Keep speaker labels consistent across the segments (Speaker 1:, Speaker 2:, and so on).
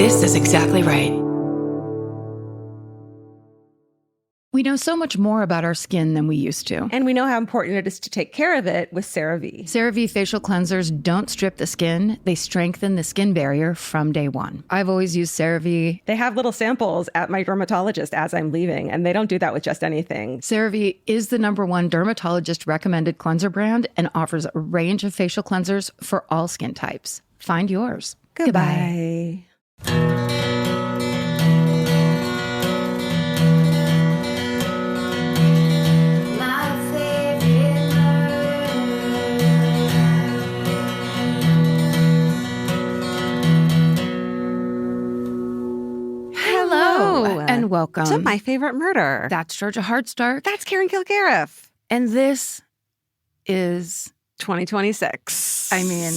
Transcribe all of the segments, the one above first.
Speaker 1: This is exactly right.
Speaker 2: We know so much more about our skin than we used to.
Speaker 3: And we know how important it is to take care of it with CeraVe.
Speaker 2: CeraVe facial cleansers don't strip the skin. They strengthen the skin barrier from day one. I've always used CeraVe.
Speaker 3: They have little samples at my dermatologist as I'm leaving, and they don't do that with just anything.
Speaker 2: CeraVe is the #1 dermatologist recommended cleanser brand and offers a range of facial cleansers for all skin types. Find yours.
Speaker 3: Goodbye.
Speaker 2: And welcome
Speaker 3: to My Favorite Murder.
Speaker 2: That's Georgia Hardstark.
Speaker 3: That's Karen Kilgariff.
Speaker 2: And this is
Speaker 3: 2026.
Speaker 2: I mean,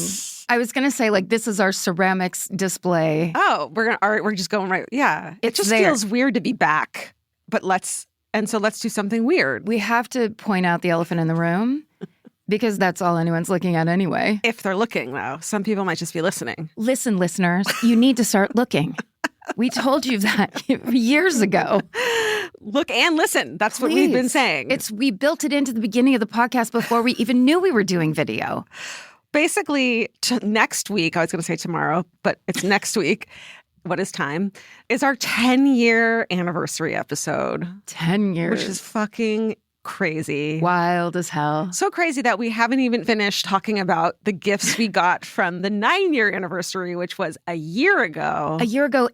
Speaker 2: I was going to say, like, this is our ceramics display.
Speaker 3: Oh, we're just going right. Yeah. It just
Speaker 2: there.
Speaker 3: feels weird to be back, but let's do something weird.
Speaker 2: We have to point out the elephant in the room because that's all anyone's looking at anyway.
Speaker 3: If they're looking, though, some people might just be listening.
Speaker 2: Listen, listeners, you need to start looking. We told you that years ago.
Speaker 3: Look and listen. That's
Speaker 2: Please.
Speaker 3: What we've been saying.
Speaker 2: We built it into the beginning of the podcast before we even knew we were doing video.
Speaker 3: Basically, next week, I was going to say tomorrow, but it's next week. What is time? Is our 10-year anniversary episode.
Speaker 2: 10 years.
Speaker 3: Which is fucking crazy.
Speaker 2: Wild as hell.
Speaker 3: So crazy that we haven't even finished talking about the gifts we got from the 9-year anniversary, which was a year ago.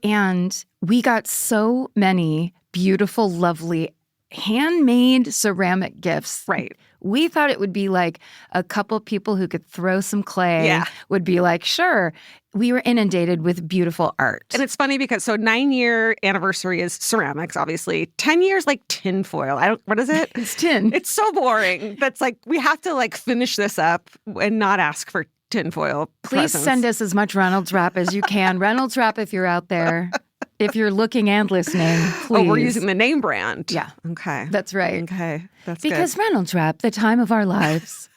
Speaker 2: And we got so many beautiful, lovely, handmade ceramic gifts.
Speaker 3: Right.
Speaker 2: We thought it would be like a couple people who could throw some clay would be like, sure. We were inundated with beautiful art.
Speaker 3: And it's funny because 9-year anniversary is ceramics, obviously. 10 years, like tinfoil. What is it?
Speaker 2: It's tin.
Speaker 3: It's so boring. That's like, we have to like finish this up and not ask for tinfoil
Speaker 2: Please
Speaker 3: presents.
Speaker 2: send us as much Reynolds wrap as you can. Reynolds wrap if you're out there. If you're looking and listening, please.
Speaker 3: Oh, we're using the name brand.
Speaker 2: Yeah.
Speaker 3: Okay.
Speaker 2: That's right.
Speaker 3: Okay. That's
Speaker 2: because
Speaker 3: good.
Speaker 2: Reynolds wrap, the time of our lives.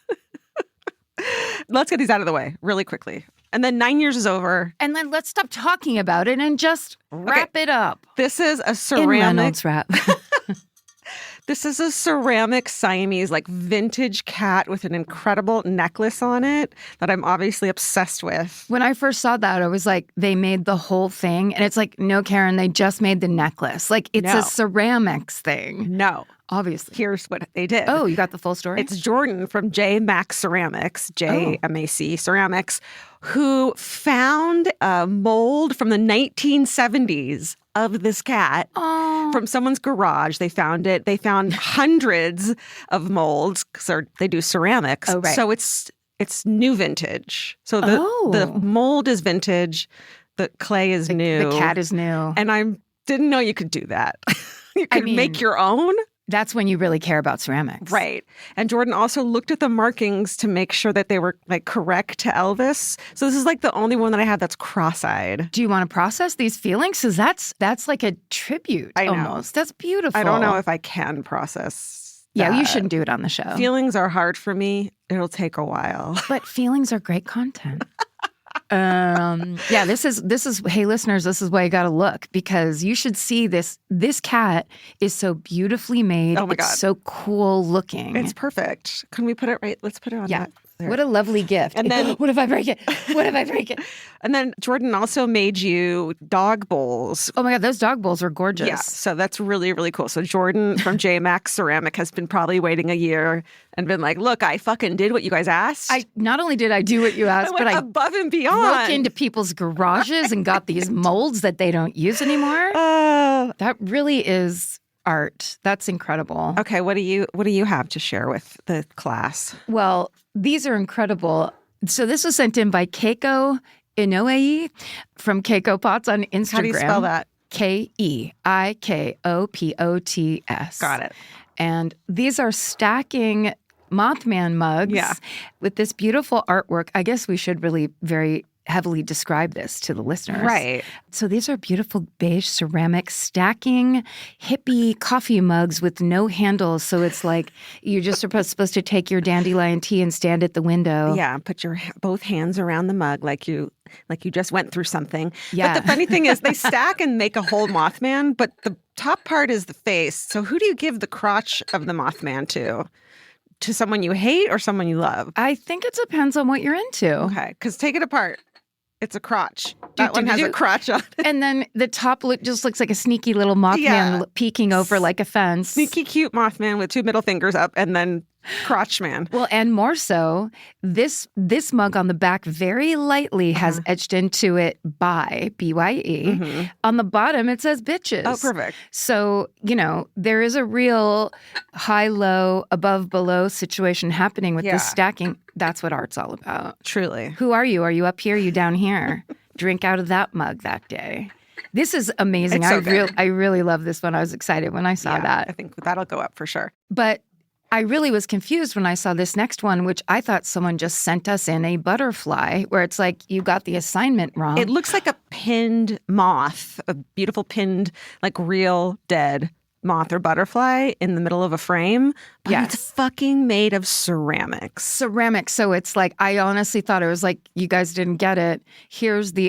Speaker 3: Let's get these out of the way really quickly. And then 9 years is over.
Speaker 2: And then let's stop talking about it and just wrap it up.
Speaker 3: This is a ceramic.
Speaker 2: In Reynolds wrap.
Speaker 3: This is a ceramic Siamese, like vintage cat with an incredible necklace on it that I'm obviously obsessed with.
Speaker 2: When I first saw that, I was like, they made the whole thing. And it's like, no, Karen, they just made the necklace. Like, it's a ceramics thing.
Speaker 3: No.
Speaker 2: Obviously.
Speaker 3: Here's what they did.
Speaker 2: Oh, you got the full story?
Speaker 3: It's Jordan from J Mac Ceramics, JMAC Ceramics, who found a mold from the 1970s of this cat from someone's garage. They found it. They found hundreds of molds because they do ceramics.
Speaker 2: Oh, right.
Speaker 3: So it's new vintage. So the mold is vintage. The clay is new.
Speaker 2: The cat is new.
Speaker 3: And I didn't know you could do that. You could make your own.
Speaker 2: That's when you really care about ceramics.
Speaker 3: Right. And Jordan also looked at the markings to make sure that they were like correct to Elvis. So this is like the only one that I have that's cross-eyed.
Speaker 2: Do you want to process these feelings? Because that's like a tribute almost. That's beautiful.
Speaker 3: I don't know if I can process that.
Speaker 2: Yeah, you shouldn't do it on the show.
Speaker 3: Feelings are hard for me. It'll take a while.
Speaker 2: But feelings are great content. This is hey listeners, this is why you got to look, because you should see this cat is so beautifully made.
Speaker 3: Oh my God.
Speaker 2: It's so cool looking.
Speaker 3: It's perfect. Can we put it right? Let's put it on that. There.
Speaker 2: What a lovely gift.
Speaker 3: And then
Speaker 2: what if I break it? What if I break it?
Speaker 3: And then Jordan also made you dog bowls.
Speaker 2: Oh my God, those dog bowls are gorgeous.
Speaker 3: Yeah, so that's really, really cool. So Jordan from J Mac Ceramic has been probably waiting a year and been like, look, I fucking did what you guys asked.
Speaker 2: Not only did I do what you asked, but I
Speaker 3: above and beyond.
Speaker 2: Broke into people's garages and got these molds that they don't use anymore. That really is art. That's incredible.
Speaker 3: Okay, what do you have to share with the class?
Speaker 2: Well, these are incredible. So this was sent in by Keiko Inoue from Keiko Pots on Instagram.
Speaker 3: How do you spell that?
Speaker 2: Keikopots.
Speaker 3: Got it.
Speaker 2: And these are stacking Mothman mugs with this beautiful artwork. I guess we should really very heavily describe this to the listeners.
Speaker 3: Right.
Speaker 2: So these are beautiful beige ceramic stacking hippie coffee mugs with no handles. So it's like you're just supposed to take your dandelion tea and stand at the window.
Speaker 3: Yeah, put your both hands around the mug like you just went through something.
Speaker 2: Yeah.
Speaker 3: But the funny thing is they stack and make a whole Mothman, but the top part is the face. So who do you give the crotch of the Mothman to? To someone you hate or someone you love?
Speaker 2: I think it depends on what you're into.
Speaker 3: Okay, because take it apart. It's a crotch. That one has a crotch on it.
Speaker 2: And then the top just looks like a sneaky little Mothman peeking over like a fence.
Speaker 3: Sneaky cute Mothman with 2 middle fingers up and then crotch man.
Speaker 2: Well, and more so, this mug on the back very lightly has etched into it by, B-Y-E.
Speaker 3: Mm-hmm.
Speaker 2: On the bottom, it says bitches.
Speaker 3: Oh, perfect.
Speaker 2: So, there is a real high-low, above-below situation happening with this stacking. That's what art's all about.
Speaker 3: Truly.
Speaker 2: Who are you? Are you up here? Are you down here? Drink out of that mug that day. This is amazing.
Speaker 3: It's so good.
Speaker 2: I really love this one. I was excited when I saw that.
Speaker 3: I think that'll go up for sure.
Speaker 2: But I really was confused when I saw this next one, which I thought someone just sent us in a butterfly, where it's like you got the assignment wrong.
Speaker 3: It looks like a pinned moth, a beautiful pinned, like real dead moth or butterfly in the middle of a frame. But it's fucking made of ceramics.
Speaker 2: Ceramics. So it's like, I honestly thought it was like, you guys didn't get it.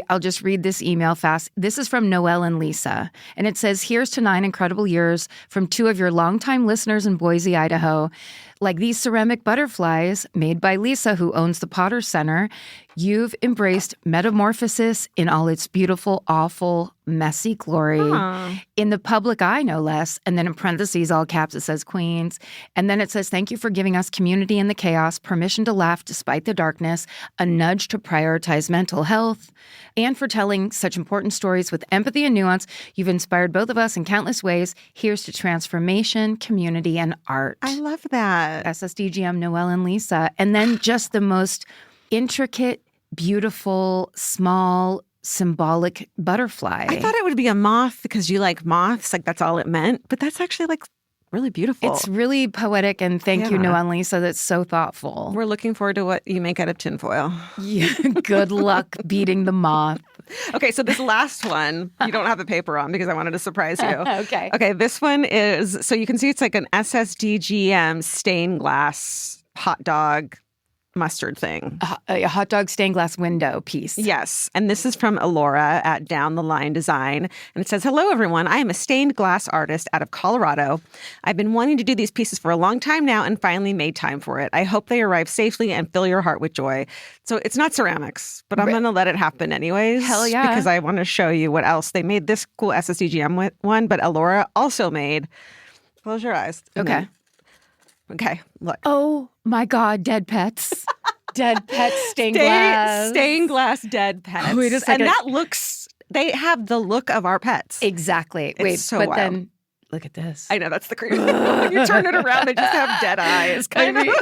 Speaker 2: I'll just read this email fast. This is from Noelle and Lisa. And it says, here's to 9 incredible years from 2 of your longtime listeners in Boise, Idaho. Like these ceramic butterflies made by Lisa, who owns the Potter Center, you've embraced metamorphosis in all its beautiful, awful, messy glory. In the public eye, no less. And then in parentheses, all caps, it says Queens. And then it says, thank you for giving us community in the chaos, permission to laugh despite the darkness, a nudge to prioritize mental health, and for telling such important stories with empathy and nuance. You've inspired both of us in countless ways. Here's to transformation, community, and art.
Speaker 3: I love that.
Speaker 2: SSDGM, Noelle and Lisa. And then just the most intricate, beautiful, small, symbolic butterfly.
Speaker 3: I thought it would be a moth because you like moths, like that's all it meant. But that's actually like really beautiful.
Speaker 2: It's really poetic, and thank you, Noelle and Lisa. That's so thoughtful.
Speaker 3: We're looking forward to what you make out of tinfoil.
Speaker 2: Yeah, good luck beating the moth.
Speaker 3: Okay, so this last one, you don't have the paper on because I wanted to surprise you.
Speaker 2: Okay.
Speaker 3: Okay, this one is, so you can see it's like an SSDGM stained glass hot dog mustard thing.
Speaker 2: A hot dog stained glass window piece.
Speaker 3: Yes. And this is from Alora at Down the Line Design. And it says, hello, everyone. I am a stained glass artist out of Colorado. I've been wanting to do these pieces for a long time now and finally made time for it. I hope they arrive safely and fill your heart with joy. So it's not ceramics, but I'm going to let it happen anyways.
Speaker 2: Hell yeah.
Speaker 3: Because I want to show you what else. They made this cool SSDGM one, but Alora also made, close your eyes.
Speaker 2: Okay.
Speaker 3: Okay, look.
Speaker 2: Oh my God, dead pets. Dead pets, stained glass.
Speaker 3: Stained glass dead pets.
Speaker 2: Wait a second.
Speaker 3: And that looks, they have the look of our pets.
Speaker 2: Exactly.
Speaker 3: It's
Speaker 2: Wait,
Speaker 3: so
Speaker 2: but
Speaker 3: wild.
Speaker 2: then look at this.
Speaker 3: I know, that's the creepy. You turn it around, they just have dead eyes.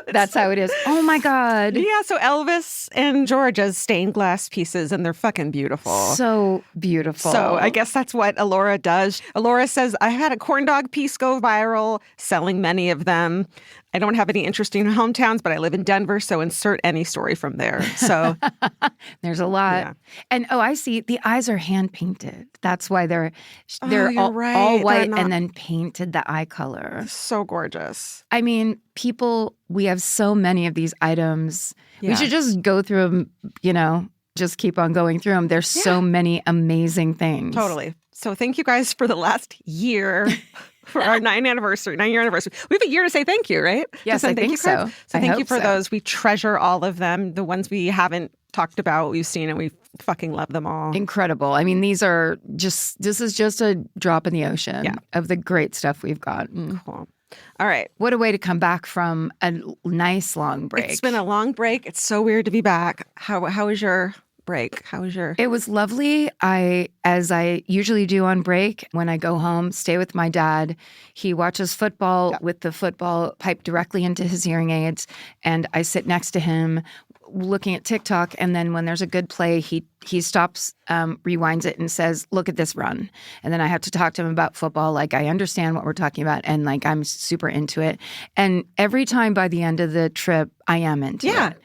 Speaker 2: That's how it is. Oh my God.
Speaker 3: Yeah, so Elvis and Georgia's stained glass pieces, and they're fucking beautiful.
Speaker 2: So beautiful.
Speaker 3: So I guess that's what Alora does. Alora says, I had a corn dog piece go viral, selling many of them. I don't have any interesting hometowns, but I live in Denver, so insert any story from there. So
Speaker 2: there's a lot.
Speaker 3: Yeah.
Speaker 2: And I see the eyes are hand painted. That's why they're
Speaker 3: you're
Speaker 2: all,
Speaker 3: right.
Speaker 2: all white
Speaker 3: They're not-
Speaker 2: and then painted the eye color.
Speaker 3: so gorgeous.
Speaker 2: I mean, we have so many of these items.
Speaker 3: Yeah.
Speaker 2: We should just go through them, just keep on going through them. There's so many amazing things.
Speaker 3: Totally. So thank you guys for the last year. For our 9-year anniversary. We have a year to say thank you, right?
Speaker 2: Yes, I think so.
Speaker 3: So
Speaker 2: I
Speaker 3: thank you
Speaker 2: hope
Speaker 3: for
Speaker 2: so.
Speaker 3: those. We treasure all of them. The ones we haven't talked about, we've seen, and we fucking love them all.
Speaker 2: Incredible. I mean, this is just a drop in the ocean of the great stuff we've gotten.
Speaker 3: Cool. All right.
Speaker 2: What a way to come back from a nice long break.
Speaker 3: It's been a long break. It's so weird to be back. How was your break? How was your...
Speaker 2: It was lovely. As I usually do on break, when I go home, stay with my dad. He watches football with the football piped directly into his hearing aids, and I sit next to him looking at TikTok, and then when there's a good play, he stops, rewinds it, and says, look at this run. And then I have to talk to him about football. Like, I understand what we're talking about, and like I'm super into it. And every time by the end of the trip, I am into it.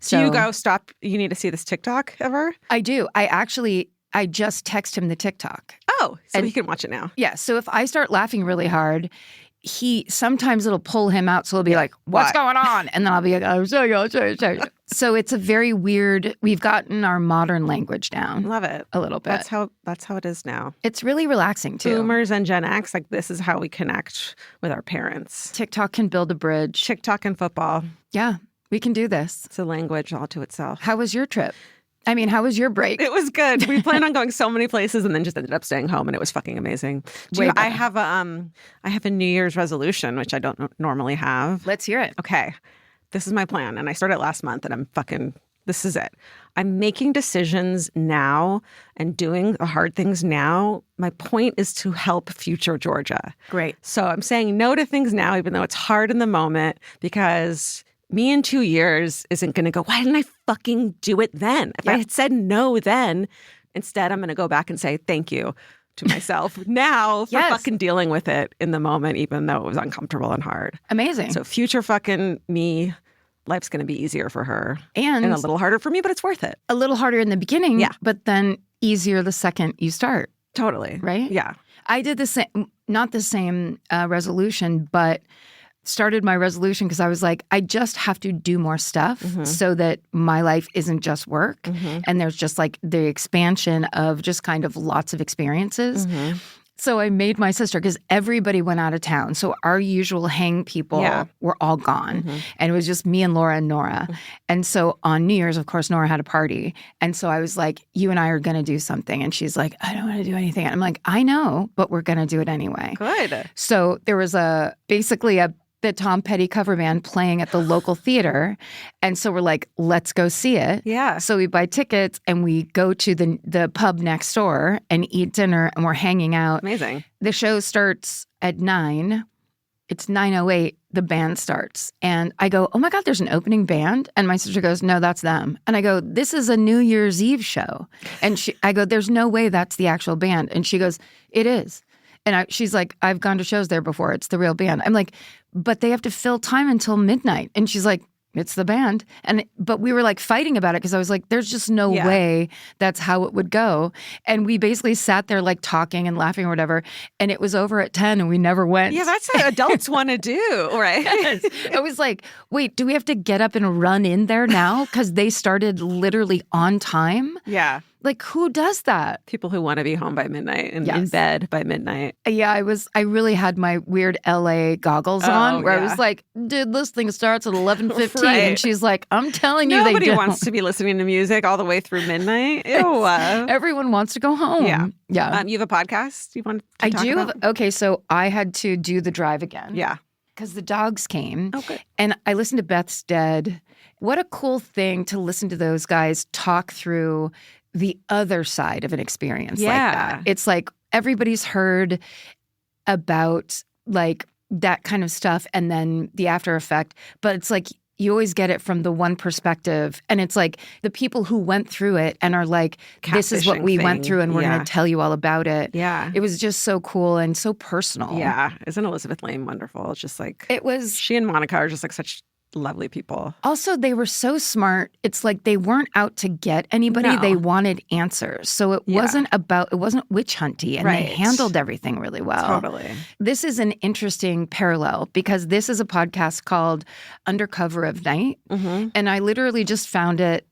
Speaker 3: So, do you go, stop, you need to see this TikTok ever?
Speaker 2: I do. I just text him the TikTok.
Speaker 3: Oh, so he can watch it now.
Speaker 2: Yeah. So if I start laughing really hard, sometimes it'll pull him out. So he'll be like, what's going on? And then I'll be like, I'm sorry. So it's a very weird, we've gotten our modern language down.
Speaker 3: Love it.
Speaker 2: A little bit.
Speaker 3: That's how it is now.
Speaker 2: It's really relaxing too.
Speaker 3: Boomers and Gen X, like this is how we connect with our parents.
Speaker 2: TikTok can build a bridge.
Speaker 3: TikTok and football.
Speaker 2: Yeah, we can do this.
Speaker 3: It's a language all to itself.
Speaker 2: How was your trip? I mean, how was your break?
Speaker 3: It was good. We planned on going so many places and then just ended up staying home, and it was fucking amazing. I have a New Year's resolution, which I don't normally have.
Speaker 2: Let's hear it.
Speaker 3: Okay. This is my plan, and I started last month, and this is it. I'm making decisions now and doing the hard things now. My point is to help future Georgia.
Speaker 2: Great.
Speaker 3: So I'm saying no to things now, even though it's hard in the moment, because me in 2 years isn't going to go, why didn't I fucking do it then? If I had said no then, instead I'm going to go back and say thank you to myself now for fucking dealing with it in the moment, even though it was uncomfortable and hard.
Speaker 2: Amazing.
Speaker 3: So future fucking me, life's going to be easier for her. And a little harder for me, but it's worth it.
Speaker 2: A little harder in the beginning, but then easier the second you start.
Speaker 3: Totally.
Speaker 2: Right?
Speaker 3: Yeah.
Speaker 2: I did the same, not the same resolution, but started my resolution because I was like, I just have to do more stuff so that my life isn't just work. And there's just like the expansion of just kind of lots of experiences. So I made my sister, because everybody went out of town. So our usual hang people were all gone. And it was just me and Laura and Nora. And so on New Year's, of course, Nora had a party. And so I was like, you and I are going to do something. And she's like, I don't want to do anything. And I'm like, I know, but we're going to do it anyway.
Speaker 3: Good.
Speaker 2: So there was basically the Tom Petty cover band playing at the local theater. And so we're like, let's go see it.
Speaker 3: Yeah.
Speaker 2: So we buy tickets and we go to the pub next door and eat dinner, and we're hanging out.
Speaker 3: Amazing.
Speaker 2: The show starts at 9. It's 9:08. The band starts. And I go, oh my God, there's an opening band? And my sister goes, no, that's them. And I go, this is a New Year's Eve show. And I go, there's no way that's the actual band. And she goes, it is. And she's like, I've gone to shows there before. It's the real band. I'm like, but they have to fill time until midnight. And she's like, it's the band. But we were like fighting about it because I was like, there's just no way that's how it would go. And we basically sat there like talking and laughing or whatever. And it was over at 10 and we never went.
Speaker 3: Yeah, that's what adults want to do, right?
Speaker 2: Yes. I was like, wait, do we have to get up and run in there now? Because they started literally on time.
Speaker 3: Yeah.
Speaker 2: Like, who does that?
Speaker 3: People who want to be home by midnight and in bed by midnight.
Speaker 2: Yeah, I really had my weird LA goggles on where I was like, dude, this thing starts at 11:15. Right. And she's like, I'm telling you,
Speaker 3: nobody wants to be listening to music all the way through midnight. Ew.
Speaker 2: Everyone wants to go home.
Speaker 3: Yeah.
Speaker 2: Yeah.
Speaker 3: You have a podcast you want to talk about?
Speaker 2: Okay, so I had to do the drive again.
Speaker 3: Yeah.
Speaker 2: Because the dogs came.
Speaker 3: Okay.
Speaker 2: And I listened to Beth's Dead. What a cool thing to listen to those guys talk through the other side of an experience like that. It's like everybody's heard about like that kind of stuff and then the after effect, but it's like you always get it from the one perspective. And it's like the people who went through it and are like, this is what we went through and we're going to tell you all about it.
Speaker 3: Yeah.
Speaker 2: It was just so cool and so personal.
Speaker 3: Yeah. Isn't Elizabeth Lane wonderful? It's just like, she and Monica are just like such lovely people.
Speaker 2: Also, they were so smart. It's like they weren't out to get anybody. No. They wanted answers. So it wasn't witch hunty, and they handled everything really well.
Speaker 3: Totally.
Speaker 2: This is an interesting parallel because this is a podcast called Under Cover of Night. And I literally just found it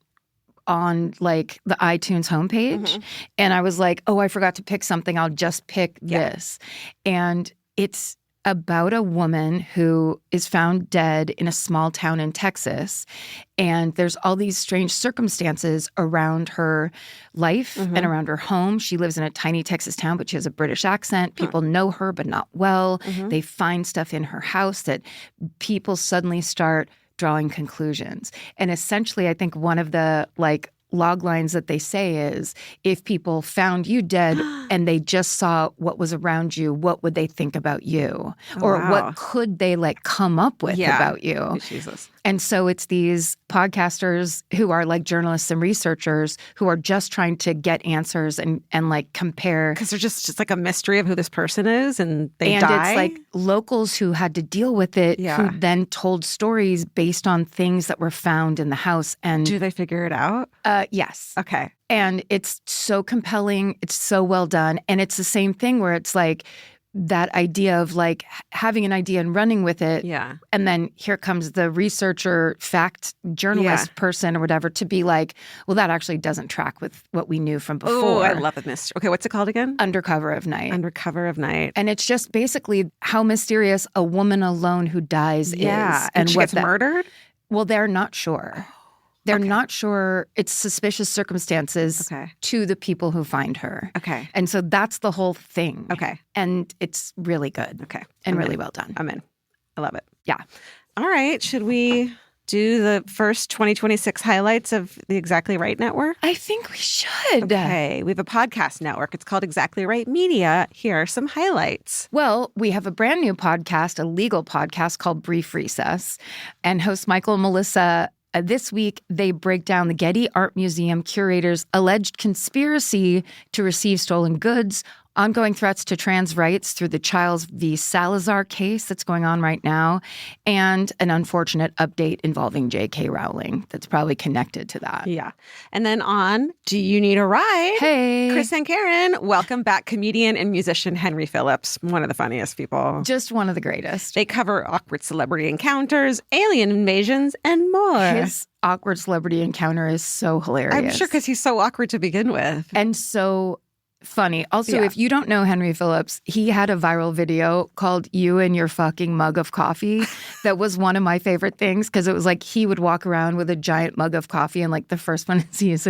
Speaker 2: on like the iTunes homepage. And I was like, oh, I forgot to pick something. I'll just pick this. And it's about a woman who is found dead in a small town in Texas. And there's all these strange circumstances around her life and around her home. She lives in a tiny Texas town, but she has a British accent. People know her, but not well. They find stuff in her house that people suddenly start drawing conclusions. And essentially, I think one of the log lines that they say is, if people found you dead and they just saw what was around you, what would they think about you? Or what could they come up with about you?
Speaker 3: Jesus.
Speaker 2: And so it's these podcasters who are like journalists and researchers who are just trying to get answers and like compare.
Speaker 3: Because they're just like a mystery of who this person is and they
Speaker 2: and
Speaker 3: die.
Speaker 2: It's like locals who had to deal with it who then told stories based on things that were found in the house. And
Speaker 3: do they figure it out?
Speaker 2: Yes.
Speaker 3: Okay.
Speaker 2: And it's so compelling. It's so well done. And it's the same thing where it's like that idea of like having an idea and running with it.
Speaker 3: Yeah.
Speaker 2: And then here comes the researcher, fact journalist person or whatever to be like, well, that actually doesn't track with what we knew from before.
Speaker 3: Oh, I love the mystery. Okay, what's it called again?
Speaker 2: Undercover of Night.
Speaker 3: Undercover of Night.
Speaker 2: And it's just basically how mysterious a woman alone who dies is.
Speaker 3: And she gets murdered?
Speaker 2: Well, they're not sure. They're not sure. It's suspicious circumstances to the people who find her.
Speaker 3: Okay.
Speaker 2: And so that's the whole thing.
Speaker 3: Okay.
Speaker 2: And it's really good.
Speaker 3: Okay.
Speaker 2: And really well done.
Speaker 3: I'm in. I love it.
Speaker 2: Yeah.
Speaker 3: All right. Should we do the first 2026 highlights of the Exactly Right Network?
Speaker 2: I think we should.
Speaker 3: Okay. We have a podcast network. It's called Exactly Right Media. Here are some highlights.
Speaker 2: Well, we have a brand new podcast, a legal podcast called Brief Recess. And host Michael and Melissa this week, they break down the Getty Art Museum curator's alleged conspiracy to receive stolen goods, ongoing threats to trans rights through the Childs v. Salazar case that's going on right now, and an unfortunate update involving J.K. Rowling that's probably connected to that.
Speaker 3: Yeah. And then on Do You Need a Ride?
Speaker 2: Hey.
Speaker 3: Chris and Karen, welcome back comedian and musician Henry Phillips, one of the funniest people.
Speaker 2: Just one of the greatest.
Speaker 3: They cover awkward celebrity encounters, alien invasions, and more.
Speaker 2: His awkward celebrity encounter is so hilarious.
Speaker 3: I'm sure because he's so awkward to begin with.
Speaker 2: And so funny. Also, if you don't know Henry Phillips, he had a viral video called You and Your Fucking Mug of Coffee that was one of my favorite things because it was like he would walk around with a giant mug of coffee and like the first one is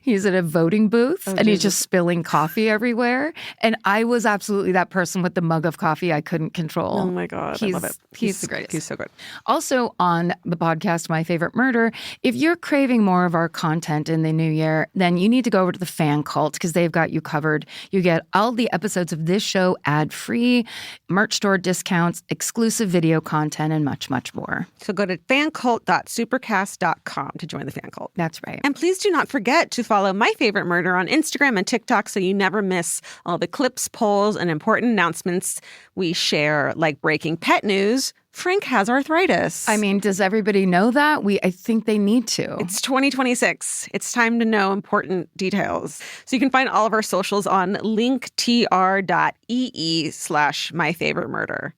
Speaker 2: he's at a voting booth and he's just spilling coffee everywhere. And I was absolutely that person with the mug of coffee I couldn't control.
Speaker 3: Oh my God, I love it.
Speaker 2: He's the greatest.
Speaker 3: He's so good.
Speaker 2: Also on the podcast, My Favorite Murder, if you're craving more of our content in the new year, then you need to go over to the Fan Cult because they've got you covered. You get all the episodes of this show ad-free, merch store discounts, exclusive video content, and much, much more.
Speaker 3: So go to fancult.supercast.com to join the Fan Cult.
Speaker 2: That's right.
Speaker 3: And please do not forget to follow My Favorite Murder on Instagram and TikTok so you never miss all the clips, polls, and important announcements we share, like breaking pet news. Frank has arthritis.
Speaker 2: I mean, does everybody know that? I think they need to.
Speaker 3: It's 2026. It's time to know important details. So you can find all of our socials on linktr.ee/myfavoritemurder.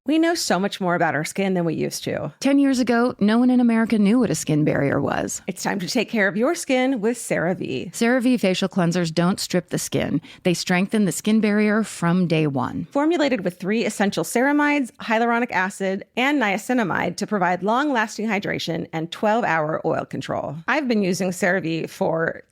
Speaker 3: We know so much more about our skin than we used to.
Speaker 2: 10 years ago, no one in America knew what a skin barrier was.
Speaker 3: It's time to take care of your skin with CeraVe.
Speaker 2: CeraVe facial cleansers don't strip the skin. They strengthen the skin barrier from day one.
Speaker 3: Formulated with 3 essential ceramides, hyaluronic acid, and niacinamide to provide long-lasting hydration and 12-hour oil control. I've been using CeraVe for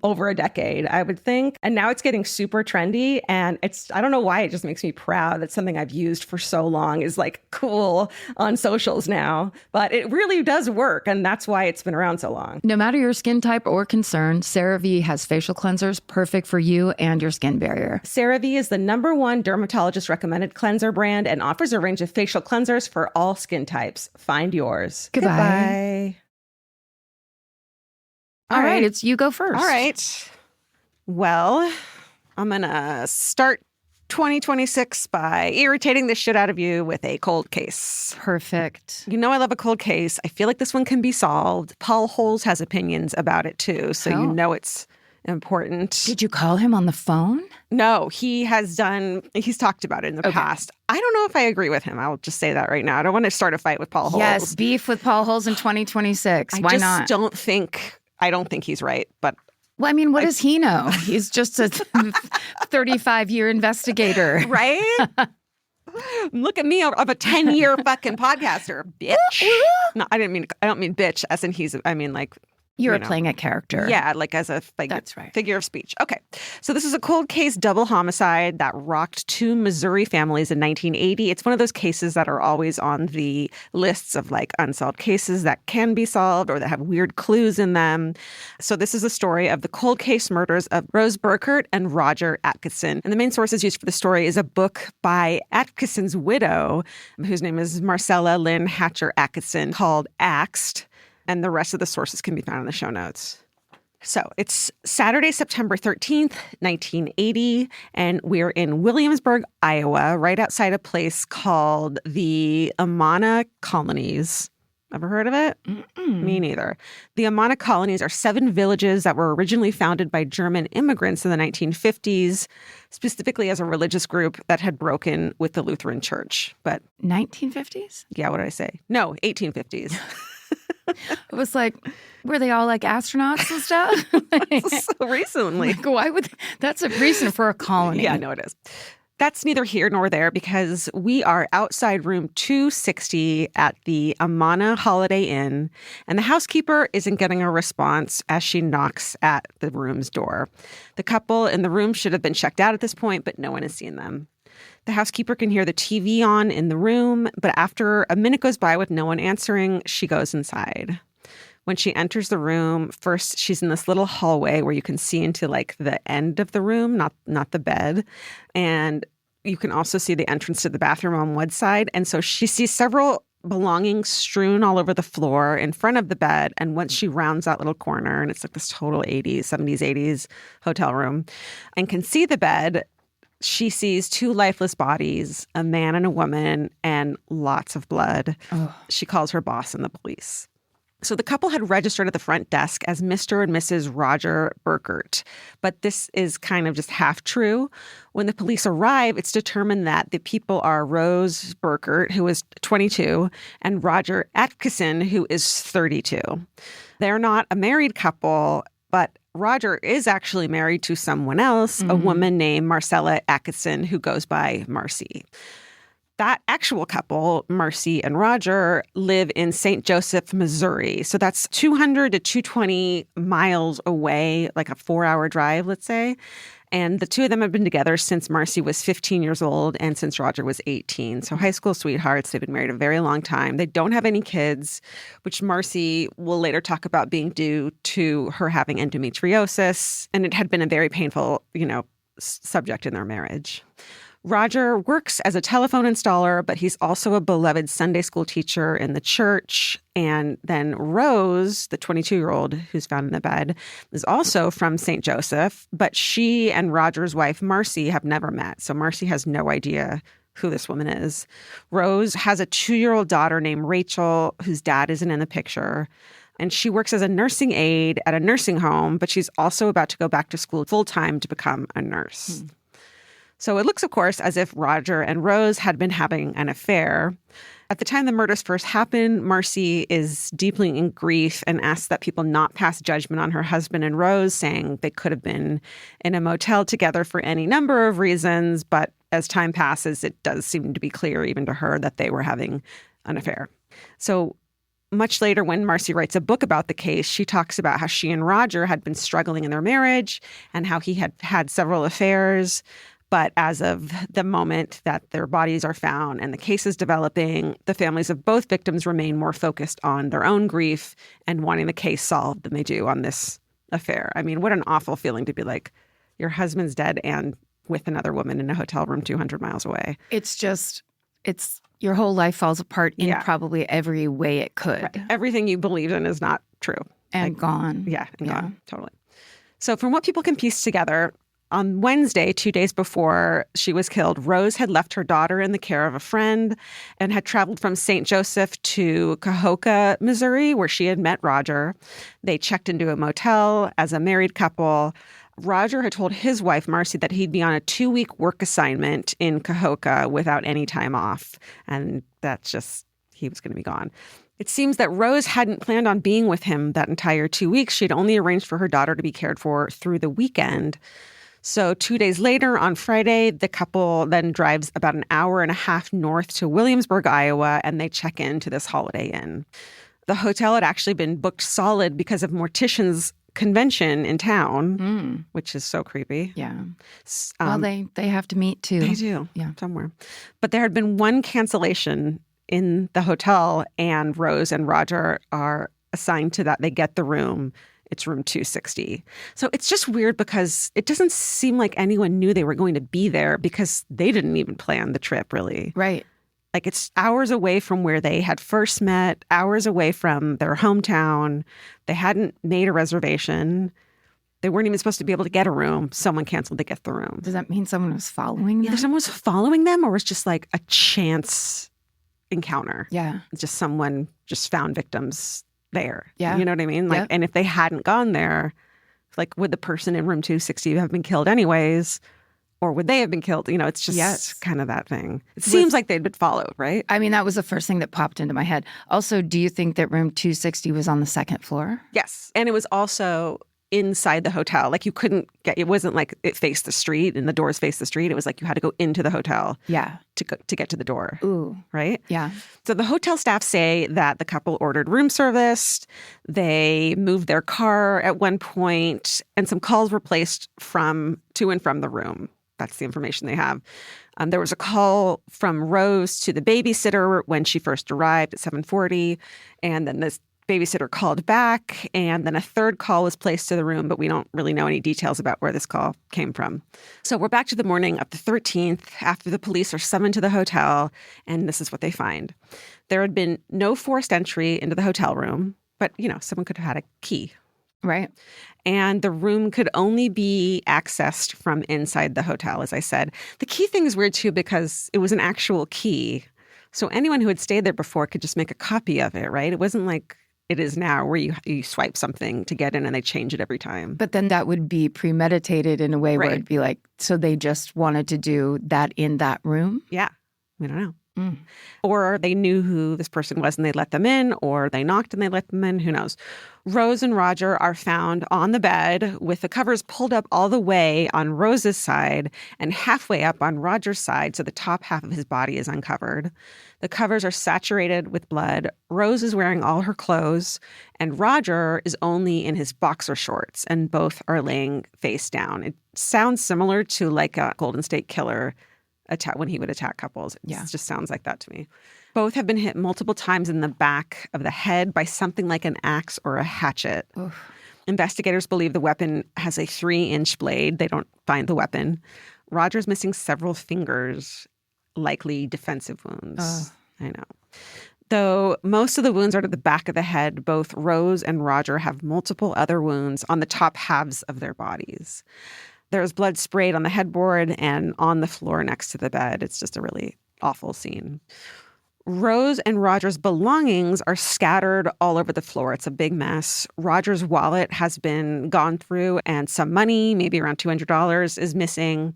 Speaker 3: over a decade, I would think. And now it's getting super trendy. And I don't know why, it just makes me proud that something I've used for so long is cool on socials now. But it really does work. And that's why it's been around so long.
Speaker 2: No matter your skin type or concern, CeraVe has facial cleansers perfect for you and your skin barrier.
Speaker 3: CeraVe is the #1 dermatologist recommended cleanser brand and offers a range of facial cleansers for all skin types. Find yours.
Speaker 2: Goodbye. All right, it's you go first.
Speaker 3: All right. Well, I'm going to start 2026 by irritating the shit out of you with a cold case.
Speaker 2: Perfect.
Speaker 3: You know I love a cold case. I feel like this one can be solved. Paul Holes has opinions about it too, so you know it's important.
Speaker 2: Did you call him on the phone?
Speaker 3: No, he's talked about it in the past. I don't know if I agree with him. I'll just say that right now. I don't want to start a fight with Paul Holes.
Speaker 2: Yes, beef with Paul Holes in 2026. Why not?
Speaker 3: I don't think he's right, but...
Speaker 2: Well, I mean, what does he know? He's just a 35-year investigator.
Speaker 3: Right? Look at me of a 10-year fucking podcaster, bitch. No, I don't mean bitch as in
Speaker 2: You're playing a character.
Speaker 3: Yeah, like as a
Speaker 2: That's right.
Speaker 3: figure of speech. Okay. So this is a cold case double homicide that rocked two Missouri families in 1980. It's one of those cases that are always on the lists of like unsolved cases that can be solved or that have weird clues in them. So this is the story of the cold case murders of Rose Burkert and Roger Atkison. And the main sources used for the story is a book by Atkison's widow, whose name is Marcella Lynn Hatcher Atkison, called Axed. And the rest of the sources can be found in the show notes. So it's Saturday, September 13th, 1980, and we're in Williamsburg, Iowa, right outside a place called the Amana Colonies. Ever heard of it?
Speaker 2: Mm-mm.
Speaker 3: Me neither. The Amana Colonies are 7 villages that were originally founded by German immigrants in the 1950s, specifically as a religious group that had broken with the Lutheran Church. But
Speaker 2: 1950s?
Speaker 3: yeah, what did I say? No, 1850s.
Speaker 2: It was like, were they all like astronauts and stuff?
Speaker 3: So recently.
Speaker 2: Like, why would that's a reason for a colony?
Speaker 3: Yeah, no, it is. That's neither here nor there because we are outside room 260 at the Amana Holiday Inn, and the housekeeper isn't getting a response as she knocks at the room's door. The couple in the room should have been checked out at this point, but no one has seen them. The housekeeper can hear the TV on in the room, but after a minute goes by with no one answering, she goes inside. When she enters the room, first she's in this little hallway where you can see into like the end of the room, not the bed. And you can also see the entrance to the bathroom on one side. And so she sees several belongings strewn all over the floor in front of the bed. And once she rounds that little corner, and it's like this total 80s, 70s, 80s hotel room, and can see the bed, she sees 2 lifeless bodies, a man and a woman, and lots of blood.
Speaker 2: Oh.
Speaker 3: She calls her boss and the police. So the couple had registered at the front desk as Mr. and Mrs. Roger Burkert, but this is kind of just half true. When the police arrive, it's determined that the people are Rose Burkert, who is 22, and Roger Atkison, who is 32. They're not a married couple, but Roger is actually married to someone else, a woman named Marcella Atkison, who goes by Marcy. That actual couple, Marcy and Roger, live in St. Joseph, Missouri. So that's 200 to 220 miles away, like a 4-hour drive, let's say. And the two of them have been together since Marcy was 15 years old and since Roger was 18. So high school sweethearts. They've been married a very long time. They don't have any kids, which Marcy will later talk about being due to her having endometriosis. And it had been a very painful, subject in their marriage. Roger works as a telephone installer, but he's also a beloved Sunday school teacher in the church. And then Rose, the 22-year-old who's found in the bed, is also from St. Joseph, but she and Roger's wife, Marcy, have never met. So Marcy has no idea who this woman is. Rose has a 2-year-old daughter named Rachel, whose dad isn't in the picture. And she works as a nursing aide at a nursing home, but she's also about to go back to school full-time to become a nurse. So it looks, of course, as if Roger and Rose had been having an affair. At the time the murders first happened, Marcy is deeply in grief and asks that people not pass judgment on her husband and Rose, saying they could have been in a motel together for any number of reasons. But as time passes, it does seem to be clear even to her that they were having an affair. So much later, when Marcy writes a book about the case, she talks about how she and Roger had been struggling in their marriage and how he had had several affairs. But as of the moment that their bodies are found and the case is developing, the families of both victims remain more focused on their own grief and wanting the case solved than they do on this affair. I mean, what an awful feeling to be like, your husband's dead and with another woman in a hotel room 200 miles away.
Speaker 2: It's your whole life falls apart in probably every way it could.
Speaker 3: Right. Everything you believed in is not true.
Speaker 2: And gone.
Speaker 3: Yeah, and gone. Totally. So from what people can piece together, on Wednesday, 2 days before she was killed, Rose had left her daughter in the care of a friend and had traveled from St. Joseph to Cahokia, Missouri, where she had met Roger. They checked into a motel as a married couple. Roger had told his wife, Marcy, that he'd be on a 2-week work assignment in Cahokia without any time off. And that's just, he was going to be gone. It seems that Rose hadn't planned on being with him that entire 2 weeks. She'd only arranged for her daughter to be cared for through the weekend. So 2 days later, on Friday, the couple then drives about an hour and a half north to Williamsburg, Iowa, and they check into this Holiday Inn. The hotel had actually been booked solid because of morticians' convention in town, which is so creepy.
Speaker 2: Yeah. Well, they have to meet too.
Speaker 3: They do.
Speaker 2: Yeah.
Speaker 3: Somewhere. But there had been one cancellation in the hotel, and Rose and Roger are assigned to that. They get the room. It's room 260. So it's just weird because it doesn't seem like anyone knew they were going to be there because they didn't even plan the trip, really.
Speaker 2: Right.
Speaker 3: Like, it's hours away from where they had first met, hours away from their hometown. They hadn't made a reservation. They weren't even supposed to be able to get a room. Someone canceled to get the room.
Speaker 2: Does that mean someone was following them?
Speaker 3: Either someone was following them or was just like a chance encounter.
Speaker 2: Yeah.
Speaker 3: Just someone just found victims there.
Speaker 2: Yeah.
Speaker 3: You know what I mean? Like,
Speaker 2: Yep.
Speaker 3: and if they hadn't gone there, like, would the person in room 260 have been killed anyways? Or would they have been killed? You know, it's just kind of that thing. It seems like they'd been followed, right?
Speaker 2: I mean, that was the first thing that popped into my head. Also, do you think that room 260 was on the second floor?
Speaker 3: Yes. And it was also inside the hotel. Like, you couldn't get, it wasn't like it faced the street and the doors faced the street. It was like you had to go into the hotel to get to the door.
Speaker 2: Ooh.
Speaker 3: Right?
Speaker 2: Yeah.
Speaker 3: So the hotel staff say that the couple ordered room service. They moved their car at one point, and some calls were placed to and from the room. That's the information they have. There was a call from Rose to the babysitter when she first arrived at 7:40, and then this babysitter called back, and then a third call was placed to the room, but we don't really know any details about where this call came from. So we're back to the morning of the 13th after the police are summoned to the hotel, and this is what they find. There had been no forced entry into the hotel room, but, you know, someone could have had a key.
Speaker 2: Right.
Speaker 3: And the room could only be accessed from inside the hotel, as I said. The key thing is weird, too, because it was an actual key. So anyone who had stayed there before could just make a copy of it, right? It wasn't like it is now where you swipe something to get in and they change it every time.
Speaker 2: But then that would be premeditated in a way where it'd be like, so they just wanted to do that in that room?
Speaker 3: Yeah. We don't know.
Speaker 2: Mm.
Speaker 3: Or they knew who this person was and they let them in, or they knocked and they let them in. Who knows? Rose and Roger are found on the bed with the covers pulled up all the way on Rose's side and halfway up on Roger's side, so the top half of his body is uncovered. The covers are saturated with blood. Rose is wearing all her clothes, and Roger is only in his boxer shorts, and both are laying face down. It sounds similar to like a Golden State Killer attack when he would attack couples. It just sounds like that to me. Both have been hit multiple times in the back of the head by something like an axe or a hatchet. Oof. Investigators believe the weapon has a 3-inch blade. They don't find the weapon. Roger's missing several fingers, likely defensive wounds. I know. Though most of the wounds are to the back of the head, both Rose and Roger have multiple other wounds on the top halves of their bodies. There's blood sprayed on the headboard and on the floor next to the bed. It's just a really awful scene. Rose and Roger's belongings are scattered all over the floor. It's a big mess. Roger's wallet has been gone through, and some money, maybe around $200, is missing.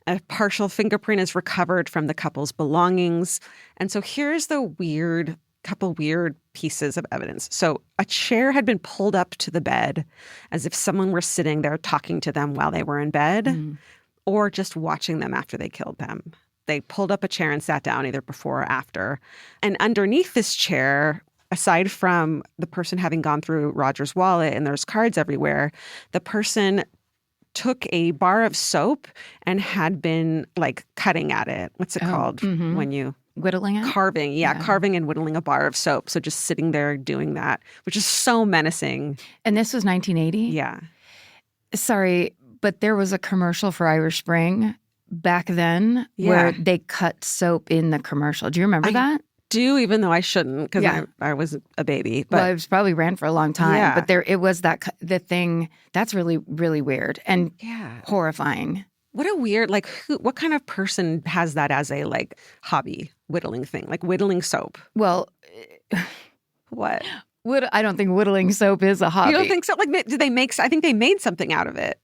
Speaker 3: A partial fingerprint is recovered from the couple's belongings. And so here's the couple weird pieces of evidence. So a chair had been pulled up to the bed as if someone were sitting there talking to them while they were in bed or just watching them after they killed them. They pulled up a chair and sat down either before or after. And underneath this chair, aside from the person having gone through Roger's wallet and there's cards everywhere, the person took a bar of soap and had been like cutting at it. What's it called when you...
Speaker 2: Whittling it?
Speaker 3: Carving, carving and whittling a bar of soap. So just sitting there doing that, which is so menacing.
Speaker 2: And this was 1980?
Speaker 3: Yeah.
Speaker 2: Sorry, but there was a commercial for Irish Spring back then where they cut soap in the commercial. Do you remember that?
Speaker 3: Do, even though I shouldn't, because I was a baby. But
Speaker 2: well, it was probably ran for a long time. But it was the thing that's really, really weird and horrifying.
Speaker 3: What a weird, like, what kind of person has that as a, like, hobby, whittling thing, like whittling soap?
Speaker 2: Well,
Speaker 3: what?
Speaker 2: I don't think whittling soap is a hobby.
Speaker 3: You don't think so? Like, did they I think they made something out of it.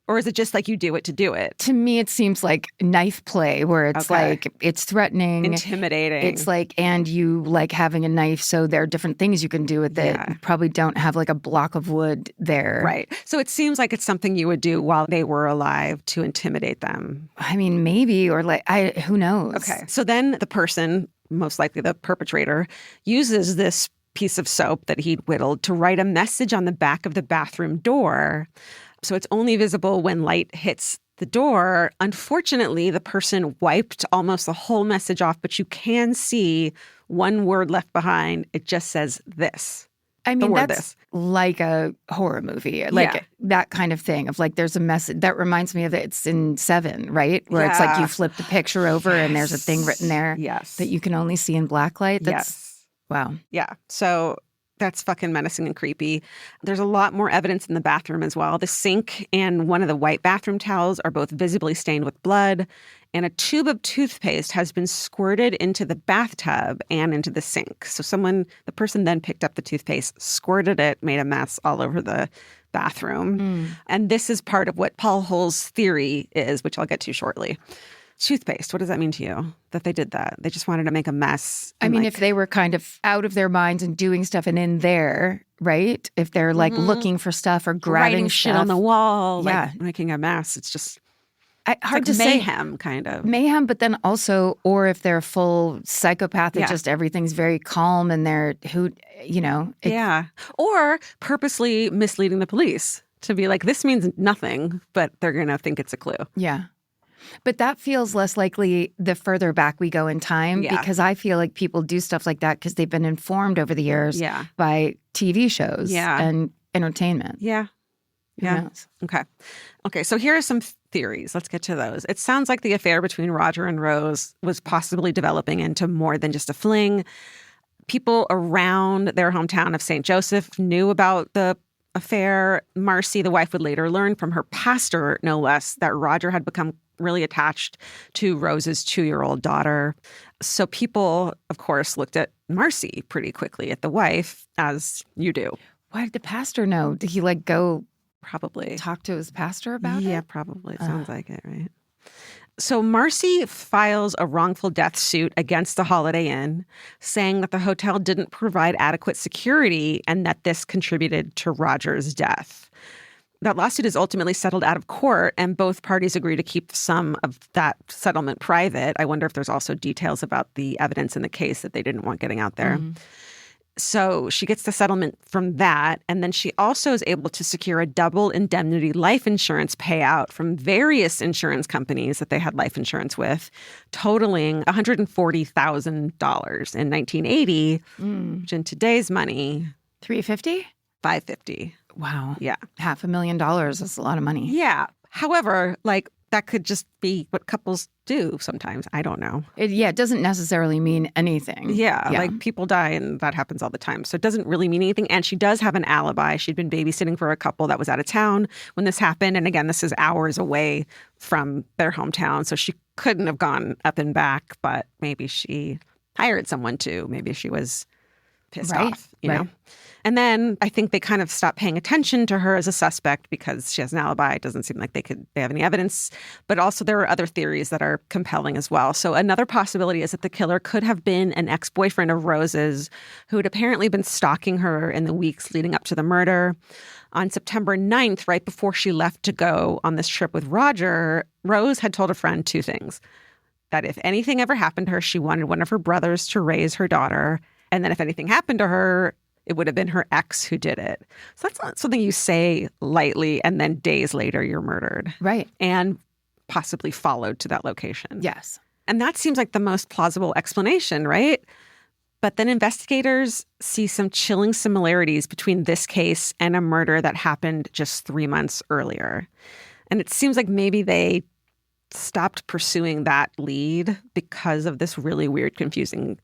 Speaker 3: Or is it just like you do it to do it?
Speaker 2: To me, it seems like knife play where it's like, it's threatening.
Speaker 3: Intimidating.
Speaker 2: It's like, and you like having a knife, so there are different things you can do with it. You probably don't have like a block of wood there.
Speaker 3: Right. So it seems like it's something you would do while they were alive to intimidate them.
Speaker 2: I mean, maybe, or like, who knows?
Speaker 3: Okay. So then the person, most likely the perpetrator, uses this piece of soap that he'd whittled to write a message on the back of the bathroom door. So it's only visible when light hits the door. Unfortunately, the person wiped almost the whole message off, but you can see one word left behind. It just says this.
Speaker 2: I mean, that's
Speaker 3: this.
Speaker 2: like a horror movie, like that kind of thing of like there's a message. That reminds me of it's in Seven, right? Where it's like you flip the picture over and there's a thing written there that you can only see in blacklight. Wow.
Speaker 3: Yeah. So that's fucking menacing and creepy. There's a lot more evidence in the bathroom as well. The sink and one of the white bathroom towels are both visibly stained with blood, and a tube of toothpaste has been squirted into the bathtub and into the sink. So the person then picked up the toothpaste, squirted it, made a mess all over the bathroom. And this is part of what Paul Hull's theory is, which I'll get to shortly. Toothpaste, what does that mean to you, that they did that? They just wanted to make a mess.
Speaker 2: I mean, if they were kind of out of their minds and doing stuff and in there, right? If they're like looking for stuff or grabbing
Speaker 3: writing
Speaker 2: shit
Speaker 3: on the wall,
Speaker 2: yeah,
Speaker 3: like making a mess. It's just
Speaker 2: hard
Speaker 3: to
Speaker 2: say.
Speaker 3: Mayhem, kind of.
Speaker 2: Mayhem, but then also, or if they're a full psychopath that just everything's very calm and they're,
Speaker 3: Or purposely misleading the police to be like, this means nothing, but they're going to think it's a clue.
Speaker 2: Yeah. But that feels less likely the further back we go in time because I feel like people do stuff like that because they've been informed over the years by TV shows and entertainment.
Speaker 3: Yeah. Okay. So here are some theories. Let's get to those. It sounds like the affair between Roger and Rose was possibly developing into more than just a fling. People around their hometown of St. Joseph knew about the affair. Marcy, the wife, would later learn from her pastor, no less, that Roger had become really attached to Rose's 2-year-old daughter. So people, of course, looked at Marcy pretty quickly, at the wife, as you do.
Speaker 2: Why did the pastor know? Did he go
Speaker 3: probably
Speaker 2: talk to his pastor about it?
Speaker 3: Yeah, probably. It sounds like it, right? So Marcy files a wrongful death suit against the Holiday Inn, saying that the hotel didn't provide adequate security and that this contributed to Roger's death. That lawsuit is ultimately settled out of court, and both parties agree to keep some of that settlement private. I wonder if there's also details about the evidence in the case that they didn't want getting out there. So she gets the settlement from that, and then she also is able to secure a double indemnity life insurance payout from various insurance companies that they had life insurance with, totaling $140,000 in 1980, which in today's money...
Speaker 2: $350,000?
Speaker 3: $550,000.
Speaker 2: Wow.
Speaker 3: Yeah.
Speaker 2: $500,000 is a lot of money.
Speaker 3: Yeah. However, that could just be what couples do sometimes. I don't know.
Speaker 2: It doesn't necessarily mean anything.
Speaker 3: Yeah. People die and that happens all the time. So it doesn't really mean anything. And she does have an alibi. She'd been babysitting for a couple that was out of town when this happened. And again, this is hours away from their hometown. So she couldn't have gone up and back, but maybe she hired someone to. Maybe she was pissed off, you know? And then I think they kind of stopped paying attention to her as a suspect because she has an alibi. It doesn't seem like they have any evidence. But also there are other theories that are compelling as well. So another possibility is that the killer could have been an ex-boyfriend of Rose's who had apparently been stalking her in the weeks leading up to the murder. On September 9th, right before she left to go on this trip with Roger, Rose had told a friend 2 things. That if anything ever happened to her, she wanted one of her brothers to raise her daughter. And then if anything happened to her, it would have been her ex who did it. So that's not something you say lightly and then days later you're murdered.
Speaker 2: Right.
Speaker 3: And possibly followed to that location.
Speaker 2: Yes.
Speaker 3: And that seems like the most plausible explanation, right? But then investigators see some chilling similarities between this case and a murder that happened just 3 months earlier. And it seems like maybe they stopped pursuing that lead because of this really weird, confusing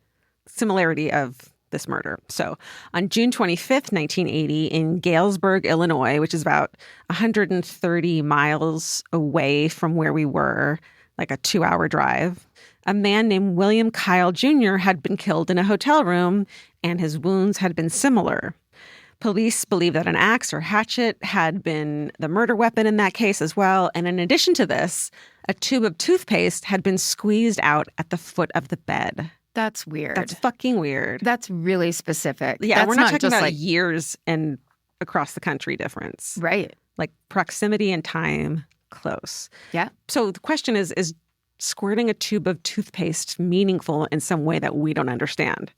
Speaker 3: similarity of this murder. So on June 25th, 1980, in Galesburg, Illinois, which is about 130 miles away from where we were, like a 2-hour drive, a man named William Kyle Jr. had been killed in a hotel room, and his wounds had been similar. Police believe that an axe or hatchet had been the murder weapon in that case as well. And in addition to this, a tube of toothpaste had been squeezed out at the foot of the bed.
Speaker 2: That's weird.
Speaker 3: That's fucking weird.
Speaker 2: That's really specific.
Speaker 3: Yeah,
Speaker 2: That's
Speaker 3: we're not talking about
Speaker 2: like
Speaker 3: years and across the country difference.
Speaker 2: Right.
Speaker 3: Like proximity and time close.
Speaker 2: Yeah.
Speaker 3: So the question is squirting a tube of toothpaste meaningful in some way that we don't understand?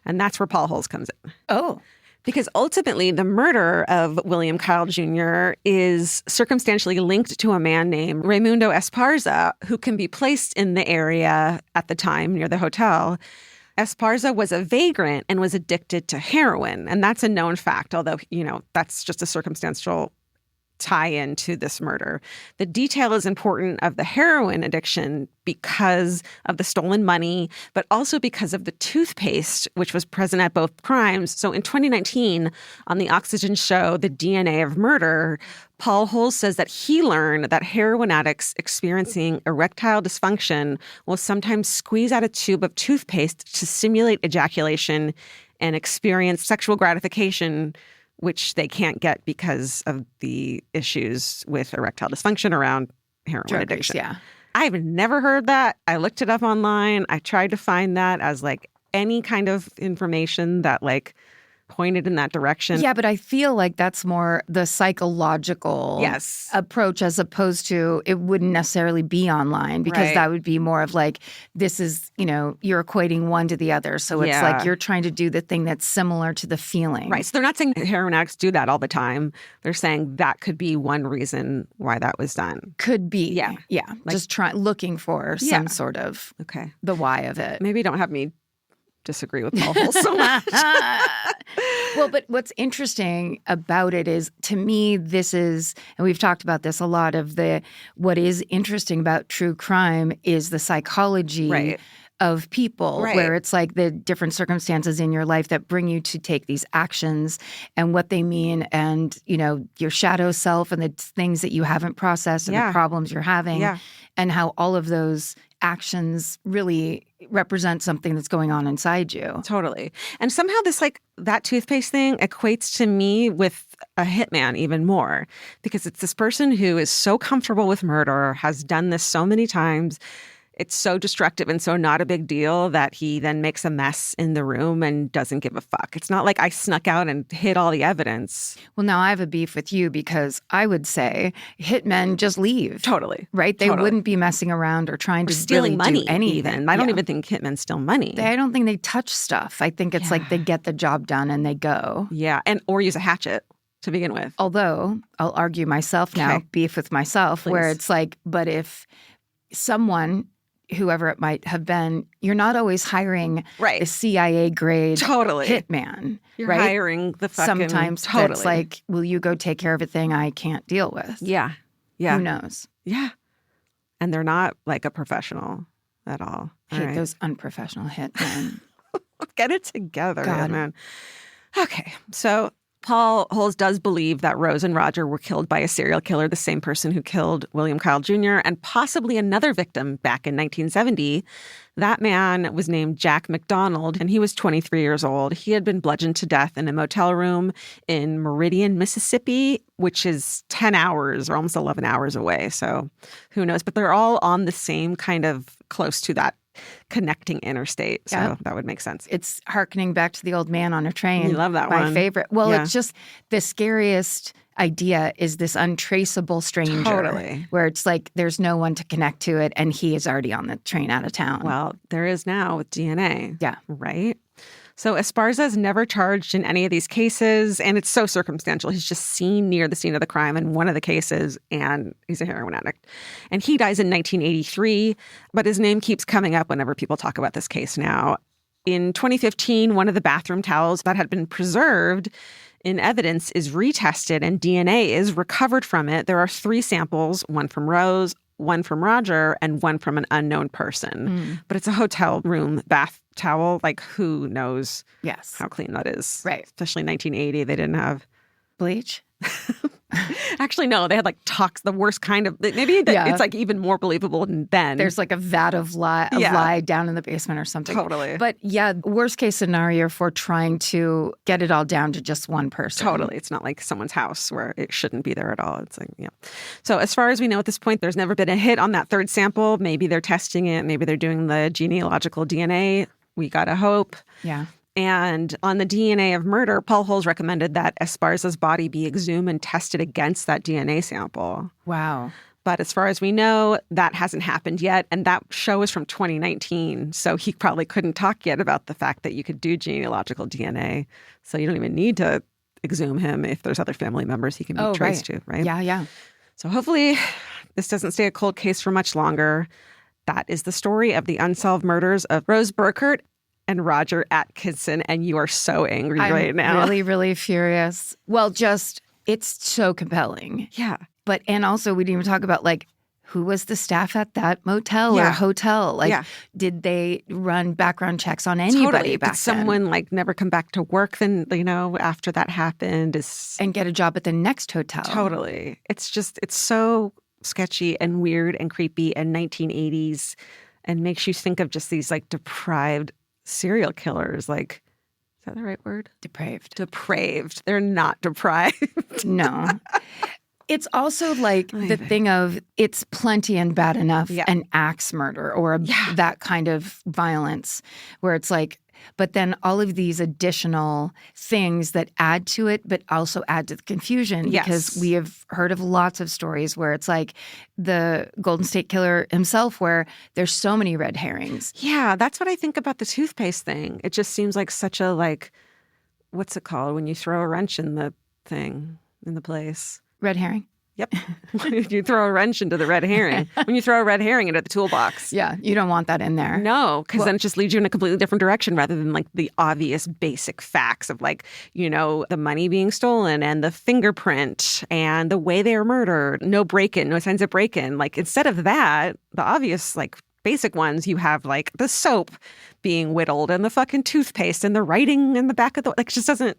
Speaker 3: And that's where Paul Holes comes in.
Speaker 2: Oh.
Speaker 3: Because ultimately, the murder of William Kyle Jr. is circumstantially linked to a man named Raimundo Esparza, who can be placed in the area at the time near the hotel. Esparza was a vagrant and was addicted to heroin. And that's a known fact, although, that's just a circumstantial tie-in to this murder. The detail is important of the heroin addiction because of the stolen money, but also because of the toothpaste, which was present at both crimes. So in 2019, on the Oxygen show, The DNA of Murder, Paul Holes says that he learned that heroin addicts experiencing erectile dysfunction will sometimes squeeze out a tube of toothpaste to simulate ejaculation and experience sexual gratification, which they can't get because of the issues with erectile dysfunction around heroin
Speaker 2: Drug
Speaker 3: addiction.
Speaker 2: use, yeah.
Speaker 3: I've never heard that. I looked it up online. I tried to find that as any kind of information that pointed in that direction.
Speaker 2: Yeah, but I feel like that's more the psychological approach as opposed to it wouldn't necessarily be online because that would be more of this is, you're equating one to the other. So it's you're trying to do the thing that's similar to the feeling.
Speaker 3: Right. So they're not saying heroin addicts do that all the time. They're saying that could be one reason why that was done.
Speaker 2: Could be. Yeah. Yeah. Just looking for some sort of the why of it.
Speaker 3: Maybe don't have me disagree with Paul Holes so much.
Speaker 2: Well, but what's interesting about it is, to me, this is, and we've talked about this a lot, what is interesting about true crime is the psychology of people, where it's the different circumstances in your life that bring you to take these actions and what they mean, and, your shadow self and the things that you haven't processed and the problems you're having, and how all of those actions really represent something that's going on inside you.
Speaker 3: Totally. And somehow this that toothpaste thing equates to me with a hitman even more, because it's this person who is so comfortable with murder, has done this so many times. It's so destructive and so not a big deal that he then makes a mess in the room and doesn't give a fuck. It's not like I snuck out and hid all the evidence.
Speaker 2: Well, now I have a beef with you because I would say hitmen just leave.
Speaker 3: Totally.
Speaker 2: Right? They wouldn't be messing around or trying to
Speaker 3: stealing money
Speaker 2: do anything.
Speaker 3: Even. I don't even think hitmen steal money.
Speaker 2: I don't think they touch stuff. I think it's they get the job done and they go.
Speaker 3: Yeah, or use a hatchet to begin with.
Speaker 2: Although, I'll argue myself now, beef with myself,
Speaker 3: Please.
Speaker 2: where it's but if someone, whoever it might have been, you're not always hiring a CIA grade hitman.
Speaker 3: You're hiring the fucking...
Speaker 2: Sometimes that's will you go take care of a thing I can't deal with?
Speaker 3: Yeah. Yeah.
Speaker 2: Who knows?
Speaker 3: Yeah. And they're not a professional at all.
Speaker 2: I hate those unprofessional hitmen.
Speaker 3: Get it together,
Speaker 2: God.
Speaker 3: man. Okay. So Paul Holes does believe that Rose and Roger were killed by a serial killer, the same person who killed William Kyle Jr. and possibly another victim back in 1970. That man was named Jack McDonald, and he was 23 years old. He had been bludgeoned to death in a motel room in Meridian, Mississippi, which is 10 hours or almost 11 hours away. So who knows? But they're all on the same kind of close to that connecting interstate. So that would make sense.
Speaker 2: It's hearkening back to The Old Man on a Train.
Speaker 3: You love that
Speaker 2: one.
Speaker 3: My
Speaker 2: favorite. Well, it's just the scariest idea is this untraceable stranger.
Speaker 3: Totally.
Speaker 2: Where it's there's no one to connect to it and he is already on the train out of town.
Speaker 3: Well, there is now with DNA.
Speaker 2: Yeah.
Speaker 3: Right? So Esparza is never charged in any of these cases, and it's so circumstantial. He's just seen near the scene of the crime in one of the cases, and he's a heroin addict. And he dies in 1983, but his name keeps coming up whenever people talk about this case now. In 2015, one of the bathroom towels that had been preserved in evidence is retested, and DNA is recovered from it. There are 3 samples, one from Rose, one from Roger, and one from an unknown person. But it's a hotel room bath towel. Who knows how clean that is?
Speaker 2: Right.
Speaker 3: Especially in 1980, they didn't have...
Speaker 2: Bleach?
Speaker 3: Actually, no. They had the worst kind of... Maybe it's even more believable than then.
Speaker 2: There's a vat of lye down in the basement or something.
Speaker 3: Totally.
Speaker 2: But worst case scenario for trying to get it all down to just one person.
Speaker 3: Totally. It's not like someone's house where it shouldn't be there at all. It's So as far as we know at this point, there's never been a hit on that 3rd sample. Maybe they're testing it. Maybe they're doing the genealogical DNA. We gotta hope.
Speaker 2: Yeah.
Speaker 3: And on the DNA of murder, Paul Holes recommended that Esparza's body be exhumed and tested against that DNA sample.
Speaker 2: Wow.
Speaker 3: But as far as we know, that hasn't happened yet. And that show is from 2019. So he probably couldn't talk yet about the fact that you could do genealogical DNA. So you don't even need to exhume him if there's other family members he can be traced to, right?
Speaker 2: Yeah.
Speaker 3: So hopefully this doesn't stay a cold case for much longer. That is the story of the unsolved murders of Rose Burkert and Roger Atkison. And you are so angry right now.
Speaker 2: I'm really, really furious. Well, it's so compelling.
Speaker 3: Yeah.
Speaker 2: But, and also we didn't even talk about like, who was the staff at that motel or hotel? Like, did they run background checks on anybody back then?
Speaker 3: Did someone like never come back to work then, after that happened?
Speaker 2: And get a job at the next hotel.
Speaker 3: Totally. It's so sketchy and weird and creepy and 1980s and makes you think of just these like deprived serial killers. Like, is that the right word? Depraved. They're not deprived.
Speaker 2: No. It's also like the thing of it's plenty and bad enough an axe murder or that kind of violence where it's like, but then all of these additional things that add to it, but also add to the confusion because we have heard of lots of stories where it's like the Golden State Killer himself where there's so many red herrings.
Speaker 3: Yeah, that's what I think about the toothpaste thing. It just seems like such a what's it called when you throw a wrench in the thing, in the place?
Speaker 2: Red herring?
Speaker 3: Yep. You throw a wrench into the red herring. When you throw a red herring into the toolbox.
Speaker 2: Yeah, you don't want that in there.
Speaker 3: No, because then it just leads you in a completely different direction rather than like the obvious basic facts of the money being stolen and the fingerprint and the way they were murdered. No break-in, no signs of break-in. Like instead of that, the obvious basic ones, you have like the soap being whittled and the fucking toothpaste and the writing in the back of it just doesn't.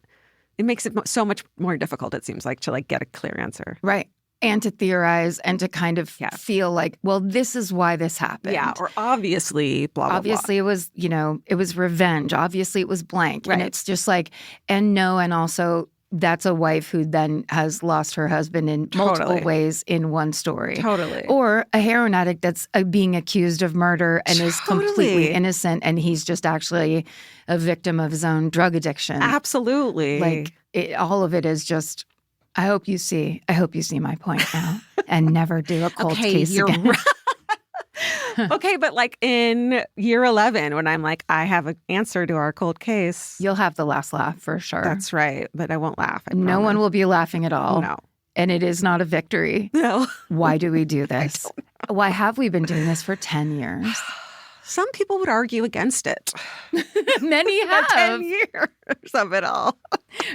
Speaker 3: It makes it so much more difficult, it seems like, to get a clear answer.
Speaker 2: Right. And to theorize and to kind of feel like, well, this is why this happened.
Speaker 3: Yeah, or obviously, blah, blah,
Speaker 2: obviously,
Speaker 3: blah.
Speaker 2: it was revenge. Obviously, it was blank.
Speaker 3: Right.
Speaker 2: And it's just like, and also that's a wife who then has lost her husband in multiple ways in one story.
Speaker 3: Totally.
Speaker 2: Or a heroin addict that's being accused of murder and is completely innocent and he's just actually a victim of his own drug addiction.
Speaker 3: Absolutely.
Speaker 2: All of it is just, I hope you see my point now and never do a cold case again.
Speaker 3: Right. Okay, but in year 11, when I'm like, I have an answer to our cold case.
Speaker 2: You'll have the last laugh for sure.
Speaker 3: That's right, but I won't laugh.
Speaker 2: No one will be laughing at all.
Speaker 3: No.
Speaker 2: And it is not a victory.
Speaker 3: No.
Speaker 2: Why do we do this? Why have we been doing this for 10 years?
Speaker 3: Some people would argue against it.
Speaker 2: Many have.
Speaker 3: 10 years of it all.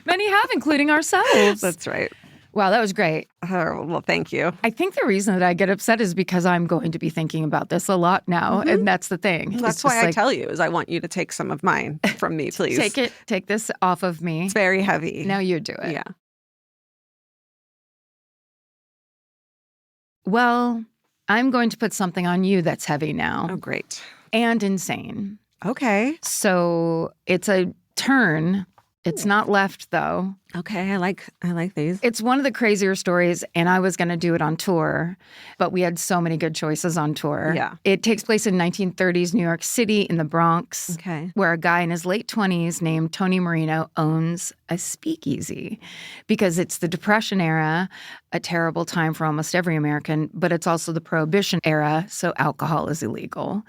Speaker 2: Many have, including ourselves.
Speaker 3: That's right.
Speaker 2: Wow, that was great.
Speaker 3: Oh, well, thank you.
Speaker 2: I think the reason that I get upset is because I'm going to be thinking about this a lot now. Mm-hmm. And that's the thing.
Speaker 3: That's why I tell you is I want you to take some of mine from me, please.
Speaker 2: Take this off of me.
Speaker 3: It's very heavy.
Speaker 2: Now you do it.
Speaker 3: Yeah.
Speaker 2: Well, I'm going to put something on you that's heavy now.
Speaker 3: Oh, great.
Speaker 2: And insane.
Speaker 3: Okay.
Speaker 2: So it's a turn. It's not left, though.
Speaker 3: Okay, I like these.
Speaker 2: It's one of the crazier stories, and I was going to do it on tour, but we had so many good choices on tour.
Speaker 3: Yeah.
Speaker 2: It takes place in 1930s New York City in the Bronx, where a guy in his late 20s named Tony Marino owns a speakeasy because it's the Depression era, a terrible time for almost every American, but it's also the Prohibition era, so alcohol is illegal.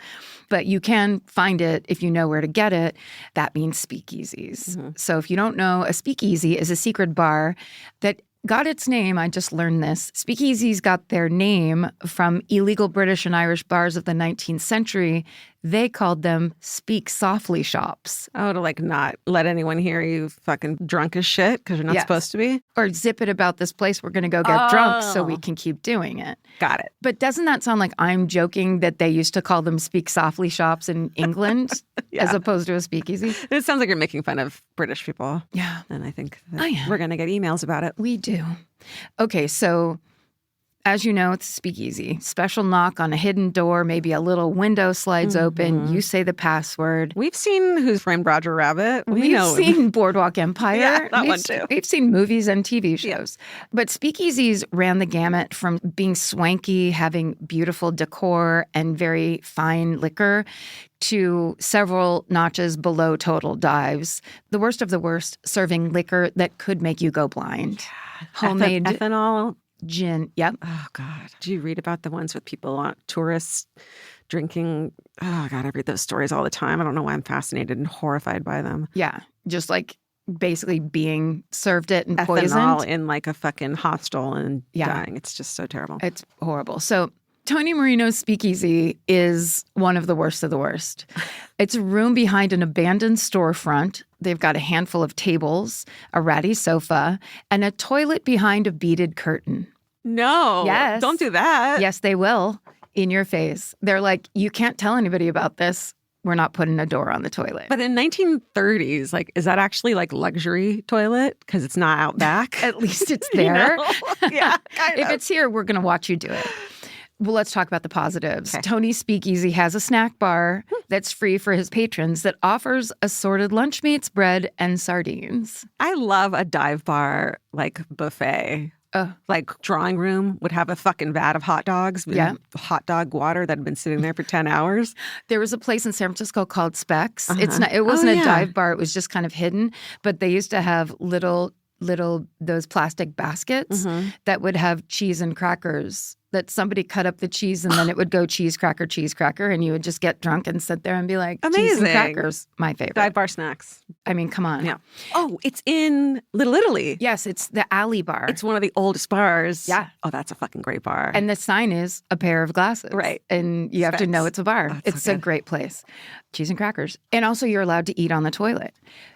Speaker 2: But you can find it if you know where to get it. That means speakeasies. Mm-hmm. So if you don't know, a speakeasy is a secret bar that got its name. I just learned this. Speakeasies got their name from illegal British and Irish bars of the 19th century. They called them speak softly shops.
Speaker 3: Oh, to not let anyone hear you fucking drunk as shit because you're not supposed to be?
Speaker 2: Or zip it about this place. We're going to go get drunk so we can keep doing it.
Speaker 3: Got it.
Speaker 2: But doesn't that sound like I'm joking that they used to call them speak softly shops in England as opposed to a speakeasy?
Speaker 3: It sounds like you're making fun of British people.
Speaker 2: Yeah.
Speaker 3: And I think we're going to get emails about it.
Speaker 2: We do. Okay, so as you know, it's a speakeasy. Special knock on a hidden door, maybe a little window slides open. You say the password.
Speaker 3: We've seen Who Framed Roger Rabbit.
Speaker 2: We've seen Boardwalk Empire.
Speaker 3: Yeah, that one too.
Speaker 2: We've seen movies and TV shows. Yeah. But speakeasies ran the gamut from being swanky, having beautiful decor and very fine liquor, to several notches below total dives. The worst of the worst, serving liquor that could make you go blind.
Speaker 3: Homemade ethanol
Speaker 2: gin. Yep.
Speaker 3: Oh, God. Do you read about the ones with people on tourists drinking? Oh, God, I read those stories all the time. I don't know why I'm fascinated and horrified by them.
Speaker 2: Yeah. Just like basically being served it and
Speaker 3: Ethanol
Speaker 2: poisoned.
Speaker 3: in like a fucking hostel and
Speaker 2: Yeah.
Speaker 3: dying. It's just so terrible.
Speaker 2: It's horrible. So Tony Marino's speakeasy is one of the worst of the worst. It's a room behind an abandoned storefront. They've got a handful of tables, a ratty sofa, and a toilet behind a beaded curtain.
Speaker 3: No.
Speaker 2: Yes.
Speaker 3: Don't do that.
Speaker 2: Yes, they will. In your face. They're like, you can't tell anybody about this. We're not putting a door on the toilet.
Speaker 3: But in 1930s, like, is that actually like luxury toilet? Because it's not out back.
Speaker 2: At least it's there.
Speaker 3: Yeah, kind
Speaker 2: If
Speaker 3: of.
Speaker 2: it's here, we're going to watch you do it. Well, let's talk about the positives.
Speaker 3: Okay.
Speaker 2: Tony's Speakeasy has a snack bar that's free for his patrons that offers assorted lunch meats, bread, and sardines.
Speaker 3: I love a dive bar like buffet. Like drawing room would have a fucking vat of hot dogs.
Speaker 2: Yeah.
Speaker 3: Hot dog water that had been sitting there for 10 hours.
Speaker 2: There was a place in San Francisco called Specs. It wasn't a dive bar. It was just kind of hidden. But they used to have little those plastic baskets that would have cheese and crackers that somebody cut up the cheese and then it would go cheese cracker, and you would just get drunk and sit there and be like, cheese and crackers, my favorite.
Speaker 3: Dive bar snacks.
Speaker 2: I mean, come on.
Speaker 3: Yeah. Oh, it's in Little Italy.
Speaker 2: Yes, it's the Alley Bar.
Speaker 3: It's one of the oldest bars.
Speaker 2: Yeah.
Speaker 3: Oh, that's a fucking great bar.
Speaker 2: And the sign is a pair of glasses.
Speaker 3: Right.
Speaker 2: And you have to know it's a bar.
Speaker 3: Oh,
Speaker 2: it's
Speaker 3: so
Speaker 2: a
Speaker 3: good.
Speaker 2: great place. Cheese and crackers. And also you're allowed to eat on the toilet.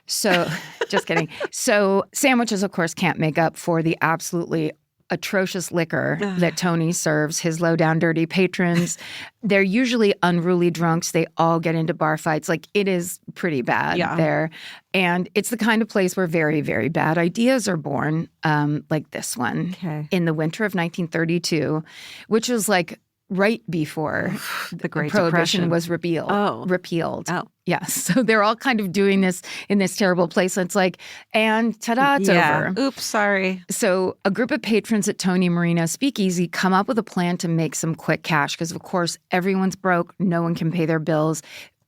Speaker 2: So, just kidding. So sandwiches, of course, can't make up for the absolutely atrocious liquor that Tony serves his low-down dirty patrons. They're usually unruly drunks. They all get into bar fights. Like, it is pretty bad there. And it's the kind of place where very, very bad ideas are born, like this one in the winter of 1932, which was like right before
Speaker 3: the Great
Speaker 2: Prohibition
Speaker 3: Depression
Speaker 2: was repealed.
Speaker 3: Oh.
Speaker 2: Yes. So they're all kind of doing this in this terrible place. And it's like, and ta-da, it's over.
Speaker 3: Oops, sorry.
Speaker 2: So a group of patrons at Tony Marino's Speakeasy come up with a plan to make some quick cash because, of course, everyone's broke. No one can pay their bills.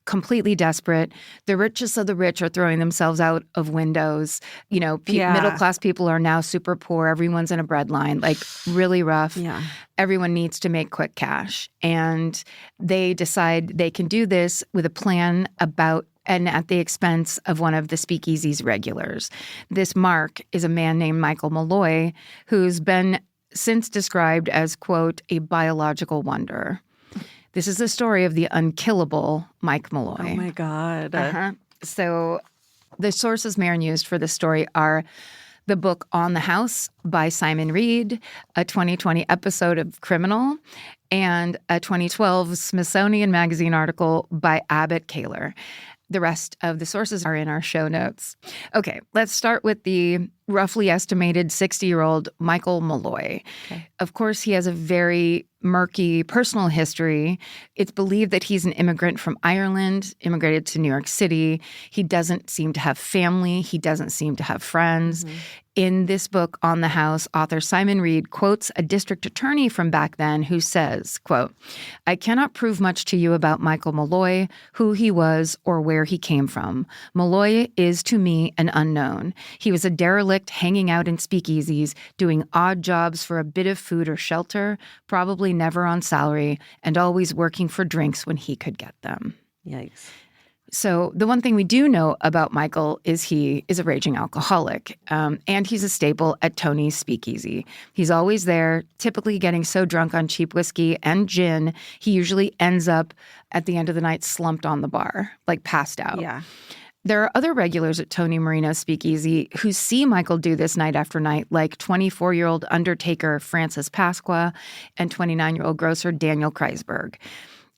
Speaker 2: Completely desperate. The richest of the rich are throwing themselves out of windows. You know, middle-class people are now super poor. Everyone's in a bread line, like really rough.
Speaker 3: Yeah.
Speaker 2: Everyone needs to make quick cash. And they decide they can do this with a plan about and at the expense of one of the Speakeasy's regulars. This Mark is a man named Michael Malloy, who's been since described as, quote, a biological wonder. This is the story of the unkillable Mike Malloy.
Speaker 3: Oh, my God.
Speaker 2: So the sources Marin used for this story are the book On the House by Simon Reed, a 2020 episode of Criminal, and a 2012 Smithsonian Magazine article by Abbott Kaler. The rest of the sources are in our show notes. Okay, let's start with the roughly estimated 60-year-old Michael Malloy. Okay. Of course, he has a very murky personal history. It's believed that he's an immigrant from Ireland, immigrated to New York City. He doesn't seem to have family. He doesn't seem to have friends. In this book, On the House, author Simon Reed quotes a district attorney from back then who says, quote, "I cannot prove much to you about Michael Malloy, who he was or where he came from. Malloy is to me an unknown. He was a derelict hanging out in speakeasies, doing odd jobs for a bit of food or shelter, probably never on salary, and always working for drinks when he could get them."
Speaker 3: Yikes.
Speaker 2: So the one thing we do know about Michael is he is a raging alcoholic, and he's a staple at Tony's Speakeasy. He's always there, typically getting so drunk on cheap whiskey and gin, he usually ends up at the end of the night slumped on the bar, like passed out.
Speaker 3: Yeah.
Speaker 2: There are other regulars at Tony Marino's Speakeasy who see Michael do this night after night, like 24-year-old undertaker Francis Pasqua and 29-year-old grocer Daniel Kreisberg.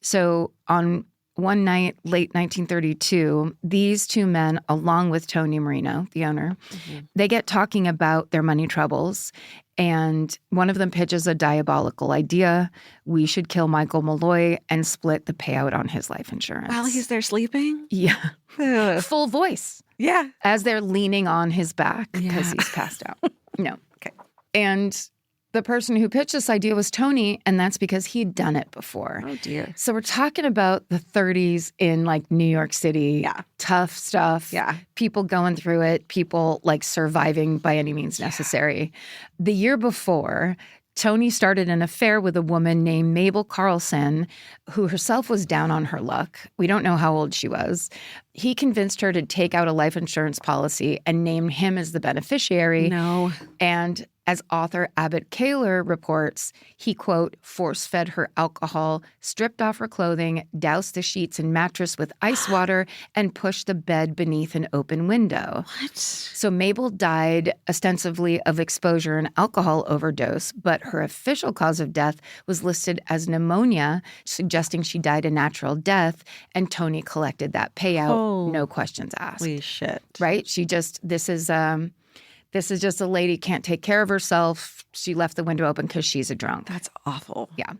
Speaker 2: So on one night, late 1932, these two men, along with Tony Marino, the owner, they get talking about their money troubles. And one of them pitches a diabolical idea. We should kill Michael Malloy and split the payout on his life insurance.
Speaker 3: While he's there sleeping?
Speaker 2: Yeah.
Speaker 3: Ugh.
Speaker 2: Full voice.
Speaker 3: Yeah.
Speaker 2: As they're leaning on his back because he's passed out. No.
Speaker 3: Okay.
Speaker 2: And the person who pitched this idea was Tony, and that's because he'd done it before.
Speaker 3: Oh, dear.
Speaker 2: So we're talking about the 30s in like New York City.
Speaker 3: Yeah.
Speaker 2: Tough stuff.
Speaker 3: Yeah.
Speaker 2: People going through it, people like surviving by any means necessary. The year before, Tony started an affair with a woman named Mabel Carlson, who herself was down on her luck. We don't know how old she was. He convinced her to take out a life insurance policy and named him as the beneficiary.
Speaker 3: No.
Speaker 2: And as author Abbott Kaler reports, he, quote, force-fed her alcohol, stripped off her clothing, doused the sheets and mattress with ice water, and pushed the bed beneath an open window.
Speaker 3: What?
Speaker 2: So Mabel died ostensibly of exposure and alcohol overdose, but her official cause of death was listed as pneumonia, suggesting she died a natural death, and Tony collected that payout, no questions asked.
Speaker 3: Holy shit.
Speaker 2: Right? This is just a lady can't take care of herself. She left the window open because she's a drunk.
Speaker 3: That's awful.
Speaker 2: Yeah.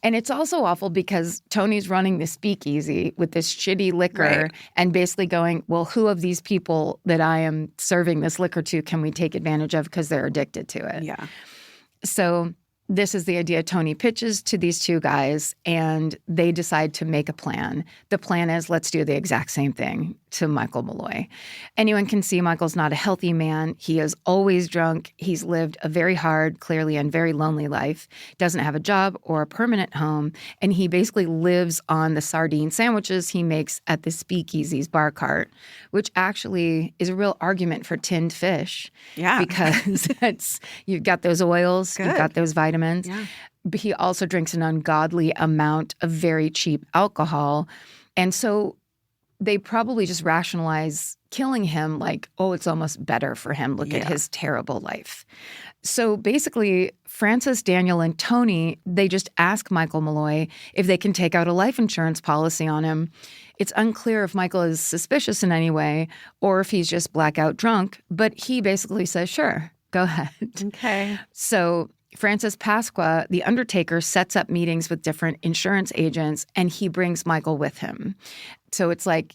Speaker 2: And it's also awful because Tony's running the speakeasy with this shitty liquor and basically going, well, who of these people that I am serving this liquor to can we take advantage of because they're addicted to it?
Speaker 3: Yeah.
Speaker 2: So this is the idea Tony pitches to these two guys, and they decide to make a plan. The plan is, let's do the exact same thing to Michael Malloy. Anyone can see Michael's not a healthy man. He is always drunk. He's lived a very hard, clearly, and very lonely life, doesn't have a job or a permanent home, and he basically lives on the sardine sandwiches he makes at the speakeasy's bar cart, which actually is a real argument for tinned fish.
Speaker 3: Yeah.
Speaker 2: Because you've got those oils, you've got those vitamins.
Speaker 3: Yeah.
Speaker 2: But he also drinks an ungodly amount of very cheap alcohol. And so they probably just rationalize killing him like, oh, it's almost better for him. Look at his terrible life. So basically, Francis, Daniel, and Tony, they just ask Michael Malloy if they can take out a life insurance policy on him. It's unclear if Michael is suspicious in any way or if he's just blackout drunk, but he basically says, sure, go ahead.
Speaker 3: Okay.
Speaker 2: So Francis Pasqua, the undertaker, sets up meetings with different insurance agents, and he brings Michael with him. So it's like,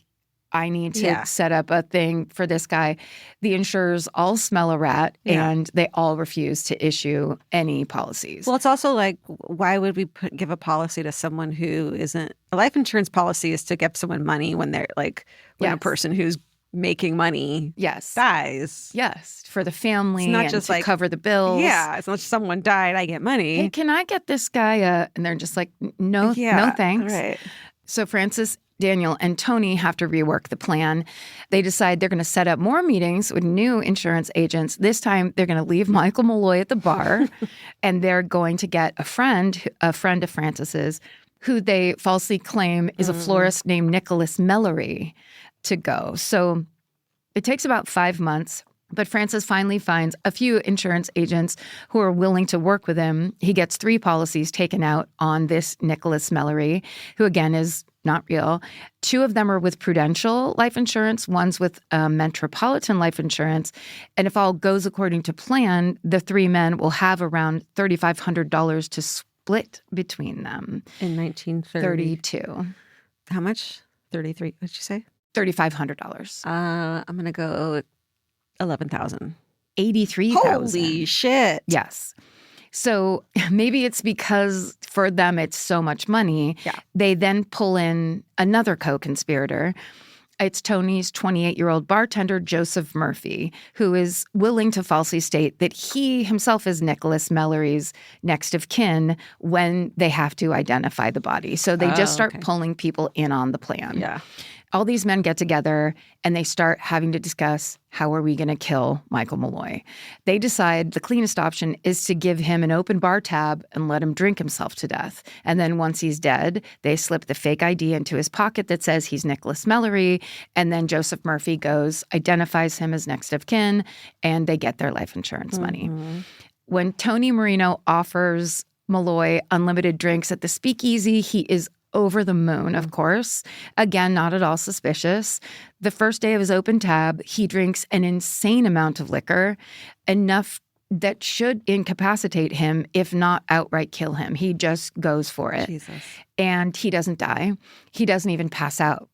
Speaker 2: I need to set up a thing for this guy. The insurers all smell a rat, and they all refuse to issue any policies.
Speaker 3: Well, it's also like, why would we give a policy to someone who isn't – a life insurance policy is to give someone money when they're like – when a person who's making money dies.
Speaker 2: Yes, for the family
Speaker 3: it's not
Speaker 2: and
Speaker 3: just
Speaker 2: to
Speaker 3: like,
Speaker 2: cover the bills.
Speaker 3: Yeah, it's not just someone died, I get money.
Speaker 2: Hey, can I get this guy and they're just like, no, no thanks.
Speaker 3: Right.
Speaker 2: So Francis, Daniel, and Tony have to rework the plan. They decide they're going to set up more meetings with new insurance agents. This time, they're going to leave Michael Malloy at the bar, and they're going to get a friend of Francis's, who they falsely claim is a florist named Nicholas Mellery, to go. So it takes about 5 months. But Francis finally finds a few insurance agents who are willing to work with him. He gets 3 policies taken out on this Nicholas Mellery, who again is not real. 2 of them are with Prudential Life Insurance. One's with Metropolitan Life Insurance. And if all goes according to plan, the 3 men will have around $3,500 to split between them.
Speaker 3: In 1932. How much? 33. What did you say?
Speaker 2: $3,500.
Speaker 3: I'm going to go 11,000.
Speaker 2: 83,000.
Speaker 3: Holy shit.
Speaker 2: Yes. So maybe it's because for them it's so much money. Yeah. They then pull in another co-conspirator. It's Tony's 28-year-old bartender, Joseph Murphy, who is willing to falsely state that he himself is Nicholas Mellery's next of kin when they have to identify the body. So they just start pulling people in on the plan.
Speaker 3: Yeah.
Speaker 2: All these men get together and they start having to discuss, how are we going to kill Michael Malloy? They decide the cleanest option is to give him an open bar tab and let him drink himself to death. And then once he's dead, they slip the fake ID into his pocket that says he's Nicholas Mellery. And then Joseph Murphy goes, identifies him as next of kin, and they get their life insurance money. When Tony Marino offers Malloy unlimited drinks at the speakeasy, he is over the moon, of course. Again, not at all suspicious. The first day of his open tab, he drinks an insane amount of liquor, enough that should incapacitate him, if not outright kill him. He just goes for it.
Speaker 3: Jesus.
Speaker 2: And he doesn't die. He doesn't even pass out.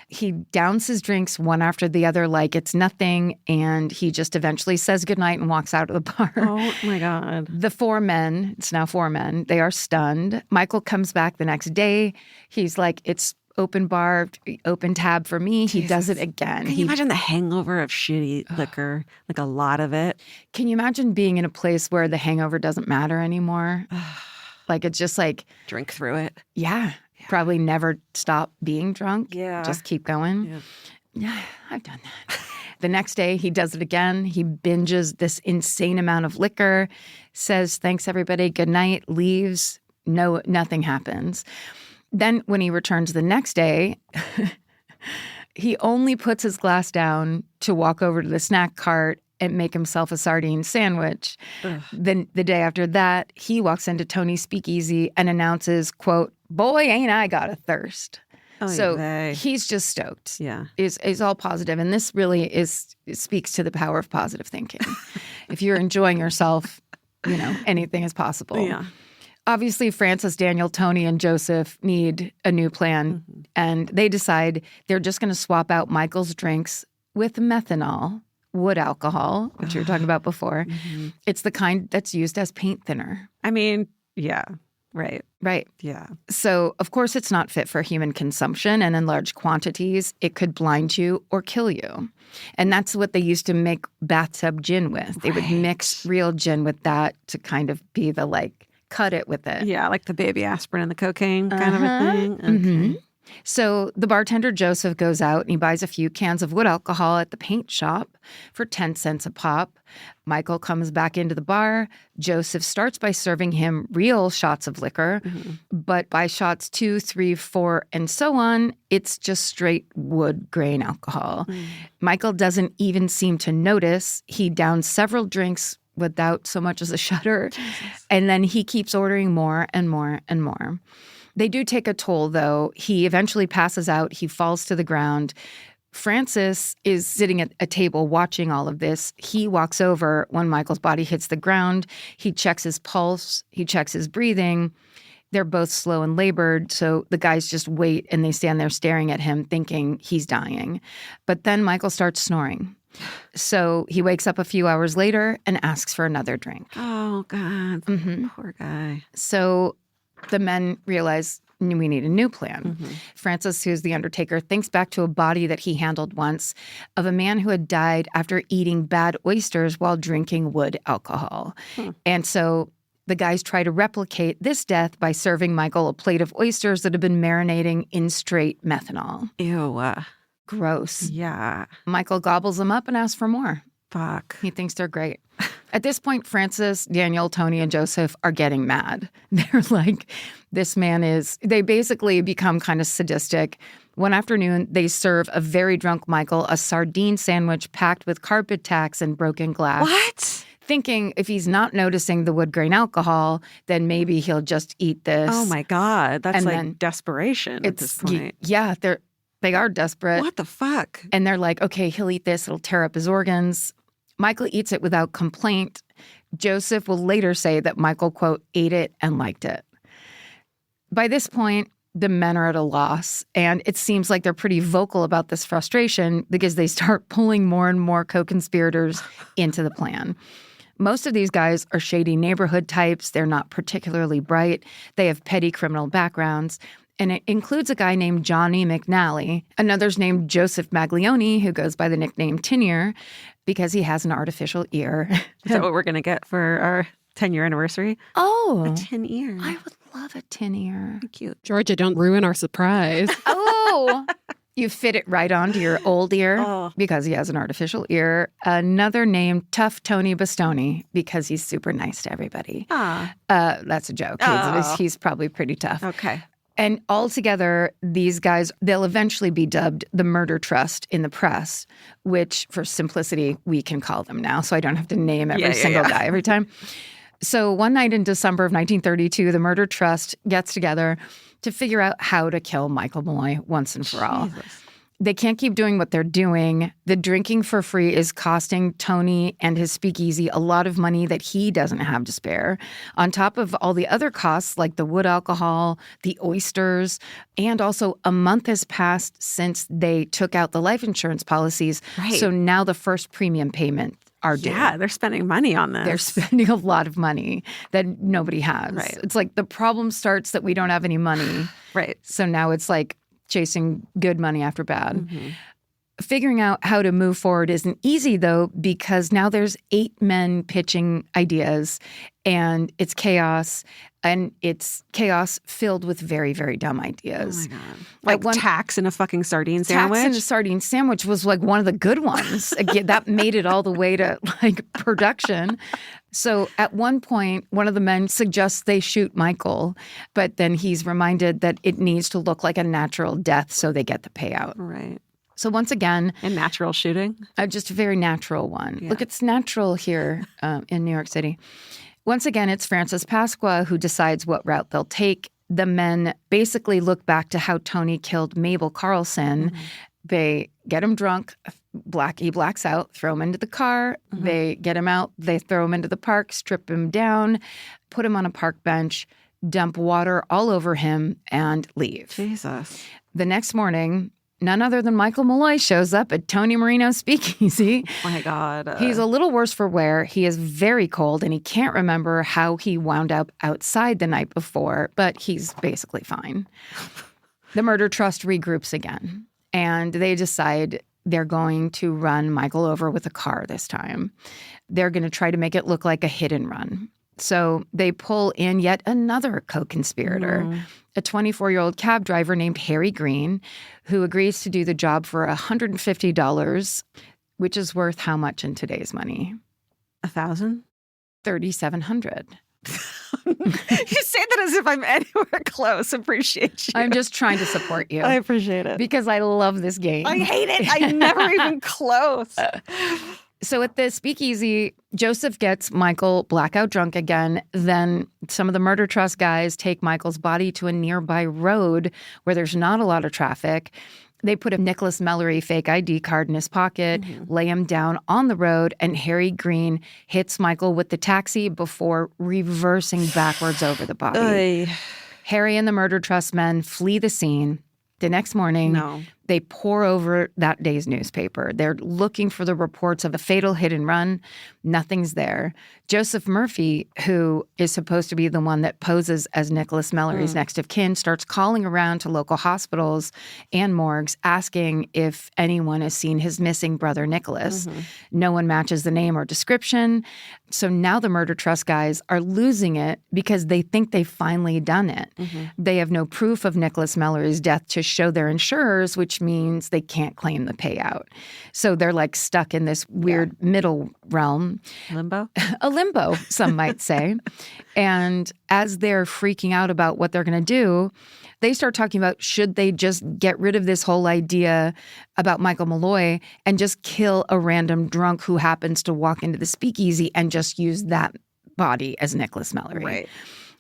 Speaker 2: He downs his drinks one after the other like it's nothing, and he just eventually says goodnight and walks out of the bar.
Speaker 3: Oh, my God.
Speaker 2: The 4 men, it's now 4 men, they are stunned. Michael comes back the next day. He's like, it's open bar, open tab for me. He does it again.
Speaker 3: Can you imagine the hangover of shitty liquor, like a lot of it?
Speaker 2: Can you imagine being in a place where the hangover doesn't matter anymore? Like it's just like
Speaker 3: drink through it.
Speaker 2: Yeah. Probably never stop being drunk.
Speaker 3: Yeah.
Speaker 2: Just keep going. Yeah, I've done that. The next day, he does it again. He binges this insane amount of liquor, says, thanks, everybody, good night, leaves. No, nothing happens. Then when he returns the next day, he only puts his glass down to walk over to the snack cart and make himself a sardine sandwich. Then the day after that, he walks into Tony's speakeasy and announces, quote, boy, ain't I got a thirst. He's just stoked.
Speaker 3: Yeah.
Speaker 2: Is all positive. And this really speaks to the power of positive thinking. If you're enjoying yourself, anything is possible.
Speaker 3: Yeah.
Speaker 2: Obviously, Francis, Daniel, Tony, and Joseph need a new plan. Mm-hmm. And they decide they're just going to swap out Michael's drinks with methanol, wood alcohol, which you were talking about before. Mm-hmm. It's the kind that's used as paint thinner.
Speaker 3: I mean, yeah. Right.
Speaker 2: Yeah. So, of course, it's not fit for human consumption, and in large quantities, it could blind you or kill you. And that's what they used to make bathtub gin with. They would mix real gin with that to kind of be the, cut it with it.
Speaker 3: Yeah, like the baby aspirin and the cocaine kind of a thing. Okay.
Speaker 2: Mm-hmm. So the bartender, Joseph, goes out and he buys a few cans of wood alcohol at the paint shop for 10 cents a pop. Michael comes back into the bar. Joseph starts by serving him real shots of liquor, but by shots 2, 3, 4, and so on, it's just straight wood grain alcohol. Michael doesn't even seem to notice. He downs several drinks without so much as a shudder, and then he keeps ordering more and more and more. They do take a toll, though. He eventually passes out. He falls to the ground. Francis is sitting at a table watching all of this. He walks over when Michael's body hits the ground. He checks his pulse. He checks his breathing. They're both slow and labored, so the guys just wait and they stand there staring at him thinking he's dying. But then Michael starts snoring. So he wakes up a few hours later and asks for another drink.
Speaker 3: Oh, God. Poor guy.
Speaker 2: So the men realize we need a new plan. Francis, who's the undertaker, thinks back to a body that he handled once of a man who had died after eating bad oysters while drinking wood alcohol. And so the guys try to replicate this death by serving Michael a plate of oysters that have been marinating in straight methanol.
Speaker 3: Ew.
Speaker 2: Gross.
Speaker 3: Yeah.
Speaker 2: Michael gobbles them up and asks for more.
Speaker 3: Fuck.
Speaker 2: He thinks they're great. At this point, Francis, Daniel, Tony, and Joseph are getting mad. They're like, this man is... They basically become kind of sadistic. One afternoon, they serve a very drunk Michael a sardine sandwich packed with carpet tacks and broken glass.
Speaker 3: What? Thinking
Speaker 2: if he's not noticing the wood grain alcohol, then maybe he'll just eat this.
Speaker 3: Oh, my God. That's like desperation at this point.
Speaker 2: Yeah, they are desperate.
Speaker 3: What the fuck?
Speaker 2: And they're like, okay, he'll eat this. It'll tear up his organs. Michael eats it without complaint. Joseph will later say that Michael, quote, ate it and liked it. By this point, the men are at a loss, and it seems like they're pretty vocal about this frustration because they start pulling more and more co-conspirators into the plan. Most of these guys are shady neighborhood types. They're not particularly bright. They have petty criminal backgrounds. And it includes a guy named Johnny McNally. Another's named Joseph Maglione, who goes by the nickname Tinier, because he has an artificial ear.
Speaker 3: Is that what we're going to get for our 10-year anniversary?
Speaker 2: Oh.
Speaker 3: A tin ear.
Speaker 2: I would love a tin ear.
Speaker 3: Cute.
Speaker 1: Georgia, don't ruin our surprise.
Speaker 2: Oh. You fit it right onto your old ear because he has an artificial ear. Another named Tough Tony Bastoni because he's super nice to everybody. That's a joke. He's probably pretty tough.
Speaker 3: Okay.
Speaker 2: And altogether, these guys, they'll eventually be dubbed the Murder Trust in the press, which for simplicity, we can call them now. So I don't have to name every single guy every time. So one night in December of 1932, the Murder Trust gets together to figure out how to kill Michael Malloy once and for all. They can't keep doing what they're doing. The drinking for free is costing Tony and his speakeasy a lot of money that he doesn't have to spare, on top of all the other costs like the wood alcohol, the oysters, and also a month has passed since they took out the life insurance policies.
Speaker 3: Right.
Speaker 2: So now the first premium payment are due.
Speaker 3: Yeah, they're spending money on this.
Speaker 2: They're spending a lot of money that nobody has.
Speaker 3: Right.
Speaker 2: It's like the problem starts that we don't have any money.
Speaker 3: Right.
Speaker 2: So now it's like, chasing good money after bad. Figuring out how to move forward isn't easy, though, because now there's 8 men pitching ideas, and it's chaos. And it's chaos filled with very, very dumb ideas.
Speaker 3: Oh, my God. Like tax in a fucking sardine sandwich?
Speaker 2: Tax in a sardine sandwich was like one of the good ones. Again, that made it all the way to like production. So at one point, one of the men suggests they shoot Michael, but then he's reminded that it needs to look like a natural death so they get the payout.
Speaker 3: Right.
Speaker 2: So once again...
Speaker 3: A natural shooting?
Speaker 2: Just a very natural one.
Speaker 3: Yeah.
Speaker 2: Look, it's natural here in New York City. Once again, it's Francis Pasqua who decides what route they'll take. The men basically look back to how Tony killed Mabel Carlson. They get him drunk. He blacks out, throw him into the car. They get him out. They throw him into the park, strip him down, put him on a park bench, dump water all over him, and leave.
Speaker 3: Jesus.
Speaker 2: The next morning... none other than Michael Malloy shows up at Tony Marino's speakeasy.
Speaker 3: Oh my God.
Speaker 2: He's a little worse for wear. He is very cold, and he can't remember how he wound up outside the night before, but he's basically fine. The murder trust regroups again, and they decide they're going to run Michael over with a car this time. They're going to try to make it look like a hit and run. So they pull in yet another co-conspirator, a 24-year-old cab driver named Harry Green, who agrees to do the job for $150, which is worth how much in today's money?
Speaker 3: 1,000?
Speaker 2: $3,700.
Speaker 3: You say that as if I'm anywhere close. Appreciate you.
Speaker 2: I'm just trying to support you.
Speaker 3: I appreciate it.
Speaker 2: Because I love this game.
Speaker 3: I hate it. I'm never even close.
Speaker 2: So at the speakeasy, Joseph gets Michael blackout drunk again. Then some of the murder trust guys take Michael's body to a nearby road where there's not a lot of traffic. They put a Nicholas Mallory fake ID card in his pocket, lay him down on the road, and Harry Green hits Michael with the taxi before reversing backwards over the body. Harry and the murder trust men flee the scene. The next morning, they pore over that day's newspaper. They're looking for the reports of a fatal hit and run. Nothing's there. Joseph Murphy, who is supposed to be the one that poses as Nicholas Mallory's next of kin, starts calling around to local hospitals and morgues asking if anyone has seen his missing brother Nicholas. No one matches the name or description. So now the murder trust guys are losing it because they think they've finally done it. They have no proof of Nicholas Mallory's death to show their insurers, which means they can't claim the payout. So they're like stuck in this weird middle realm.
Speaker 3: Limbo?
Speaker 2: A limbo, some might say. And as they're freaking out about what they're going to do, they start talking about should they just get rid of this whole idea about Michael Malloy and just kill a random drunk who happens to walk into the speakeasy and just use that body as Nicholas Mallory.
Speaker 3: Right.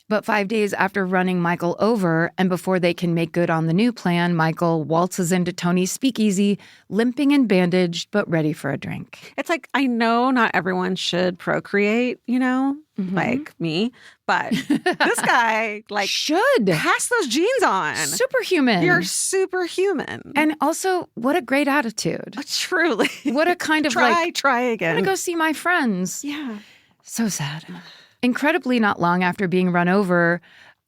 Speaker 2: But 5 days after running Michael over and before they can make good on the new plan, Michael waltzes into Tony's speakeasy, limping and bandaged, but ready for a drink.
Speaker 3: It's like, I know not everyone should procreate, like me, but this guy, like,
Speaker 2: should
Speaker 3: pass those genes on.
Speaker 2: Superhuman.
Speaker 3: You're superhuman.
Speaker 2: And also, what a great attitude.
Speaker 3: Truly.
Speaker 2: What a kind of
Speaker 3: try again.
Speaker 2: I'm going to go see my friends.
Speaker 3: Yeah.
Speaker 2: So sad. Incredibly, not long after being run over,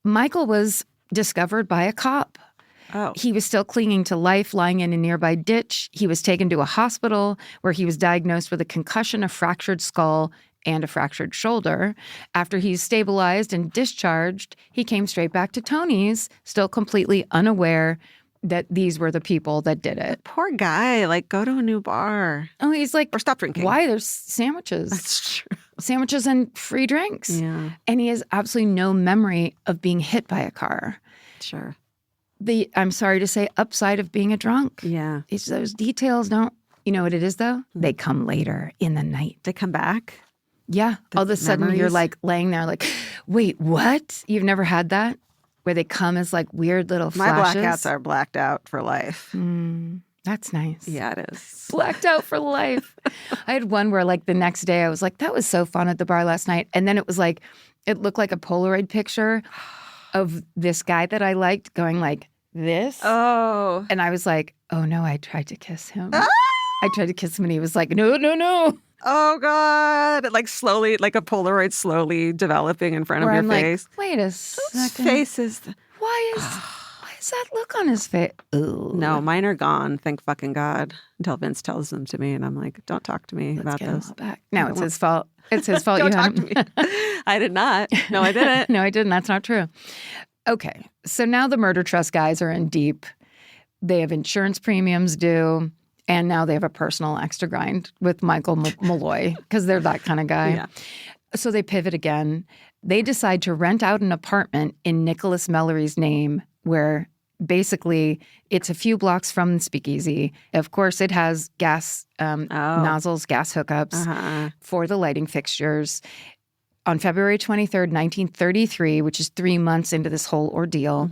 Speaker 2: Michael was discovered by a cop.
Speaker 3: Oh.
Speaker 2: He was still clinging to life, lying in a nearby ditch. He was taken to a hospital where he was diagnosed with a concussion, a fractured skull, and a fractured shoulder. After he's stabilized and discharged, he came straight back to Tony's, still completely unaware that these were the people that did it.
Speaker 3: Poor guy. Like, go to a new bar.
Speaker 2: Oh, he's like,
Speaker 3: or stop drinking.
Speaker 2: Why? There's sandwiches.
Speaker 3: That's true.
Speaker 2: Sandwiches and free drinks.
Speaker 3: Yeah.
Speaker 2: And he has absolutely no memory of being hit by a car.
Speaker 3: Sure.
Speaker 2: The, I'm sorry to say, upside of being a drunk.
Speaker 3: Yeah.
Speaker 2: Those details don't, you know what it is though? They come later in the night.
Speaker 3: They come back?
Speaker 2: Yeah. All of a sudden you're like laying there like, wait, what? You've never had that? Where they come as like weird little flashes?
Speaker 3: My blackouts are blacked out for life.
Speaker 2: That's nice.
Speaker 3: Yeah, it is.
Speaker 2: Blacked out for life. I had one where like the next day I was like, that was so fun at the bar last night. And then it was like, it looked like a Polaroid picture of this guy that I liked going like this.
Speaker 3: Oh.
Speaker 2: And I was like, oh no, I tried to kiss him. I tried to kiss him and he was like, no, no, no.
Speaker 3: Oh God. Like slowly, like a Polaroid slowly developing in front
Speaker 2: Where
Speaker 3: of
Speaker 2: I'm
Speaker 3: your face.
Speaker 2: Like, wait a
Speaker 3: Whose
Speaker 2: second.
Speaker 3: face is
Speaker 2: Why is that look on his face? Ooh.
Speaker 3: No, mine are gone. Thank fucking God. Until Vince tells them to me, and I'm like, "Don't talk to me about
Speaker 2: Get 'em
Speaker 3: this."
Speaker 2: all back. No, it's his fault. It's his fault.
Speaker 3: Don't
Speaker 2: you
Speaker 3: talk to
Speaker 2: had
Speaker 3: me. I did not. No, I didn't.
Speaker 2: No, I didn't. That's not true. Okay, so now the murder trust guys are in deep. They have insurance premiums due, and now they have a personal axe to grind with Michael Malloy because they're that kind of guy.
Speaker 3: Yeah.
Speaker 2: So they pivot again. They decide to rent out an apartment in Nicholas Mallory's name where basically it's a few blocks from the speakeasy. Of course, it has gas nozzles, gas hookups for the lighting fixtures. On February 23rd, 1933, which is 3 months into this whole ordeal,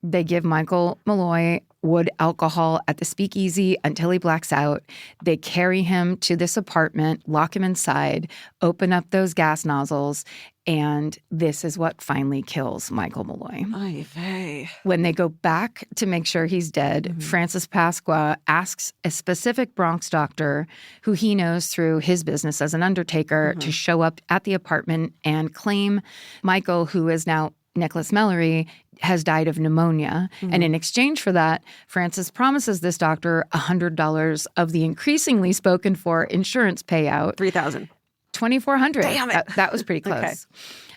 Speaker 2: they give Michael Malloy wood alcohol at the speakeasy until he blacks out. They carry him to this apartment, lock him inside, open up those gas nozzles, and this is what finally kills Michael Malloy.
Speaker 3: Ay vey.
Speaker 2: When they go back to make sure he's dead, Francis Pasqua asks a specific Bronx doctor who he knows through his business as an undertaker to show up at the apartment and claim Michael, who is now Nicholas Mallory, has died of pneumonia. And in exchange for that, Francis promises this doctor $100 of the increasingly spoken for insurance payout.
Speaker 3: $3,000.
Speaker 2: $2,400.
Speaker 3: Damn it.
Speaker 2: That was pretty close.
Speaker 3: Okay.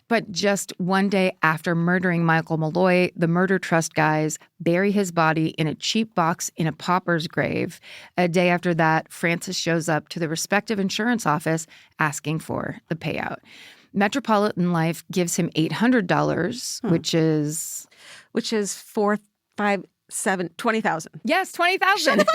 Speaker 2: But just one day after murdering Michael Malloy, the murder trust guys bury his body in a cheap box in a pauper's grave. A day after that, Francis shows up to the respective insurance office asking for the payout. Metropolitan Life gives him $800, which is
Speaker 3: 4, 5, 7, 20,000.
Speaker 2: Yes, 20,000.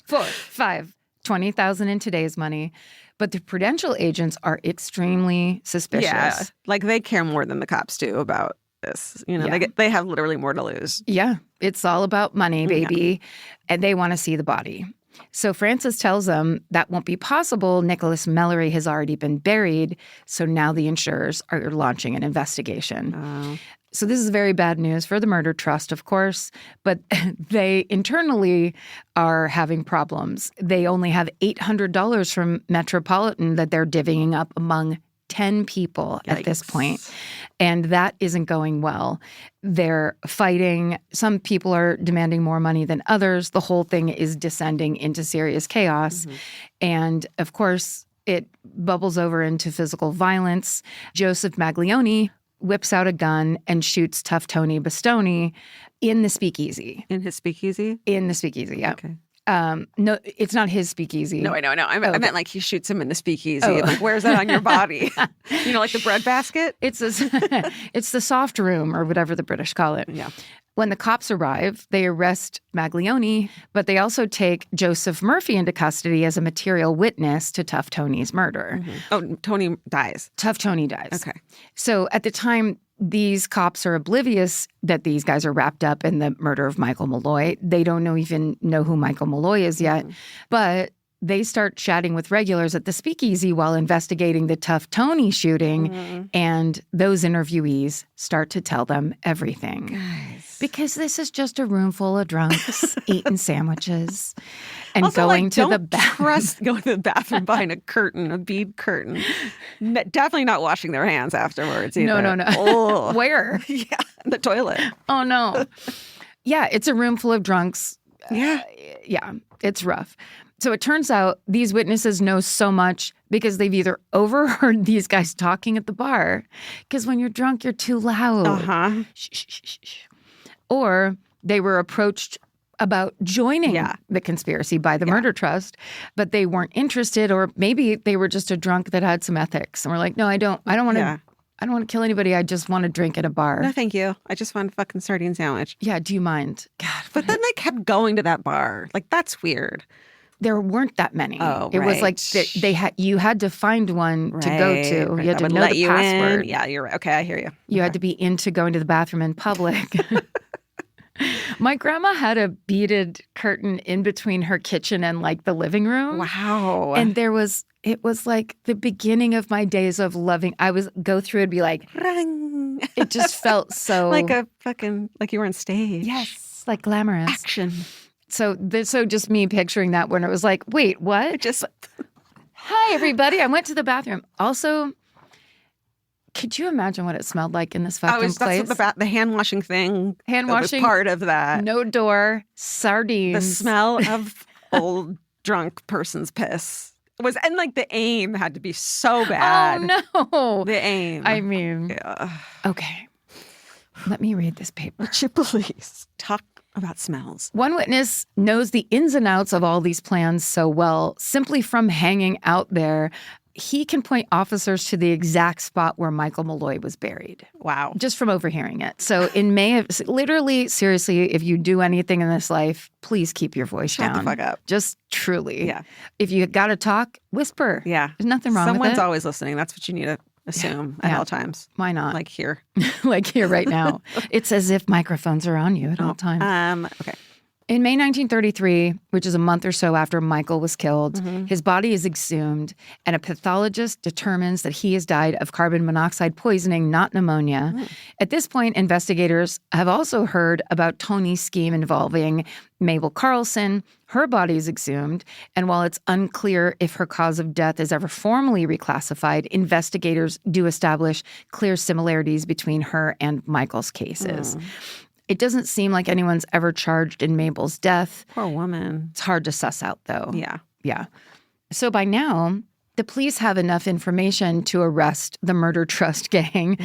Speaker 2: 4, 5, 20,000 in today's money. But the Prudential agents are extremely suspicious.
Speaker 3: Yeah, like they care more than the cops do about this. You know,
Speaker 2: Yeah.
Speaker 3: they have literally more to lose.
Speaker 2: Yeah, it's all about money, baby. And they want to see the body. So Francis tells them that won't be possible. Nicholas Mallory has already been buried. So now the insurers are launching an investigation. So this is very bad news for the murder trust, of course, but they internally are having problems. They only have $800 from Metropolitan that they're divvying up among 10 people at this point. And that isn't going well. They're fighting. Some people are demanding more money than others. The whole thing is descending into serious chaos. And of course, it bubbles over into physical violence. Joseph Maglione whips out a gun and shoots Tough Tony Bastoni in the speakeasy.
Speaker 3: In his speakeasy?
Speaker 2: In the speakeasy, yeah.
Speaker 3: Okay.
Speaker 2: No, it's not his speakeasy.
Speaker 3: No, I know. I meant like he shoots him in the speakeasy. Like, where's that on your body? You know, like the breadbasket?
Speaker 2: It's the soft room or whatever the British call it.
Speaker 3: Yeah.
Speaker 2: When the cops arrive, they arrest Maglione, but they also take Joseph Murphy into custody as a material witness to Tough Tony's murder.
Speaker 3: Oh, Tony dies.
Speaker 2: Tough Tony dies.
Speaker 3: Okay.
Speaker 2: So at the time, these cops are oblivious that these guys are wrapped up in the murder of Michael Malloy. They don't even know who Michael Malloy is yet. But they start chatting with regulars at the speakeasy while investigating the Tough Tony shooting. And those interviewees start to tell them everything.
Speaker 3: Guys.
Speaker 2: Because this is just a room full of drunks eating sandwiches and
Speaker 3: Also,
Speaker 2: going
Speaker 3: like,
Speaker 2: to the
Speaker 3: don't
Speaker 2: bathroom.
Speaker 3: trust going to the bathroom behind a curtain, a bead curtain. Definitely not washing their hands afterwards either.
Speaker 2: No.
Speaker 3: Oh.
Speaker 2: Where?
Speaker 3: Yeah, the toilet.
Speaker 2: Oh, no. Yeah, it's a room full of drunks.
Speaker 3: Yeah.
Speaker 2: Yeah, it's rough. So it turns out these witnesses know so much because they've either overheard these guys talking at the bar, because when you're drunk, you're too loud. Shh, shh, shh, shh. Or they were approached about joining the conspiracy by the murder trust, but they weren't interested, or maybe they were just a drunk that had some ethics and were like, no, I don't want to. I don't want to kill anybody. I just want to drink at a bar.
Speaker 3: No, thank you. I just want a fucking sardine sandwich.
Speaker 2: Yeah, do you mind? God,
Speaker 3: but then they kept going to that bar. Like, that's weird.
Speaker 2: There weren't that many.
Speaker 3: Oh,
Speaker 2: it was like you had to find one to go to. You had to know the password.
Speaker 3: Yeah, you're right. Okay, I hear you.
Speaker 2: You had to be into going to the bathroom in public. My grandma had a beaded curtain in between her kitchen and like the living room.
Speaker 3: Wow.
Speaker 2: And it was like the beginning of my days of loving. I was go through and be like,
Speaker 3: Ring.
Speaker 2: It just felt so
Speaker 3: like you were on stage.
Speaker 2: Yes, like glamorous
Speaker 3: Action.
Speaker 2: So just me picturing that when it was like, wait, what? Hi, everybody. I went to the bathroom. Also, Could you imagine what it smelled like in this fucking place?
Speaker 3: That's the hand washing thing.
Speaker 2: Hand
Speaker 3: was
Speaker 2: washing,
Speaker 3: part of that.
Speaker 2: no door, sardines.
Speaker 3: The smell of old drunk person's piss was, and like the aim had to be so bad.
Speaker 2: Oh no,
Speaker 3: the aim.
Speaker 2: I mean,
Speaker 3: yeah.
Speaker 2: Okay. Let me read this paper.
Speaker 3: Would you please talk about smells?
Speaker 2: One witness knows the ins and outs of all these plans so well, simply from hanging out there. He can point officers to the exact spot where Michael Malloy was buried.
Speaker 3: Wow.
Speaker 2: Just from overhearing it. So in May of, literally, seriously, if you do anything in this life, please keep your voice down.
Speaker 3: Shut the fuck up.
Speaker 2: Just truly.
Speaker 3: Yeah.
Speaker 2: If you got to talk, whisper.
Speaker 3: Yeah.
Speaker 2: There's nothing wrong with it.
Speaker 3: Someone's always listening. That's what you need to assume at all times.
Speaker 2: Why not?
Speaker 3: Like here.
Speaker 2: Like here right now. It's as if microphones are on you at all times.
Speaker 3: Okay.
Speaker 2: In May 1933, which is a month or so after Michael was killed, his body is exhumed, and a pathologist determines that he has died of carbon monoxide poisoning, not pneumonia. At this point, investigators have also heard about Tony's scheme involving Mabel Carlson. Her body is exhumed, and while it's unclear if her cause of death is ever formally reclassified, investigators do establish clear similarities between her and Michael's cases. It doesn't seem like anyone's ever charged in Mabel's death.
Speaker 3: Poor woman.
Speaker 2: It's hard to suss out, though.
Speaker 3: Yeah.
Speaker 2: Yeah. So by now, the police have enough information to arrest the murder trust gang.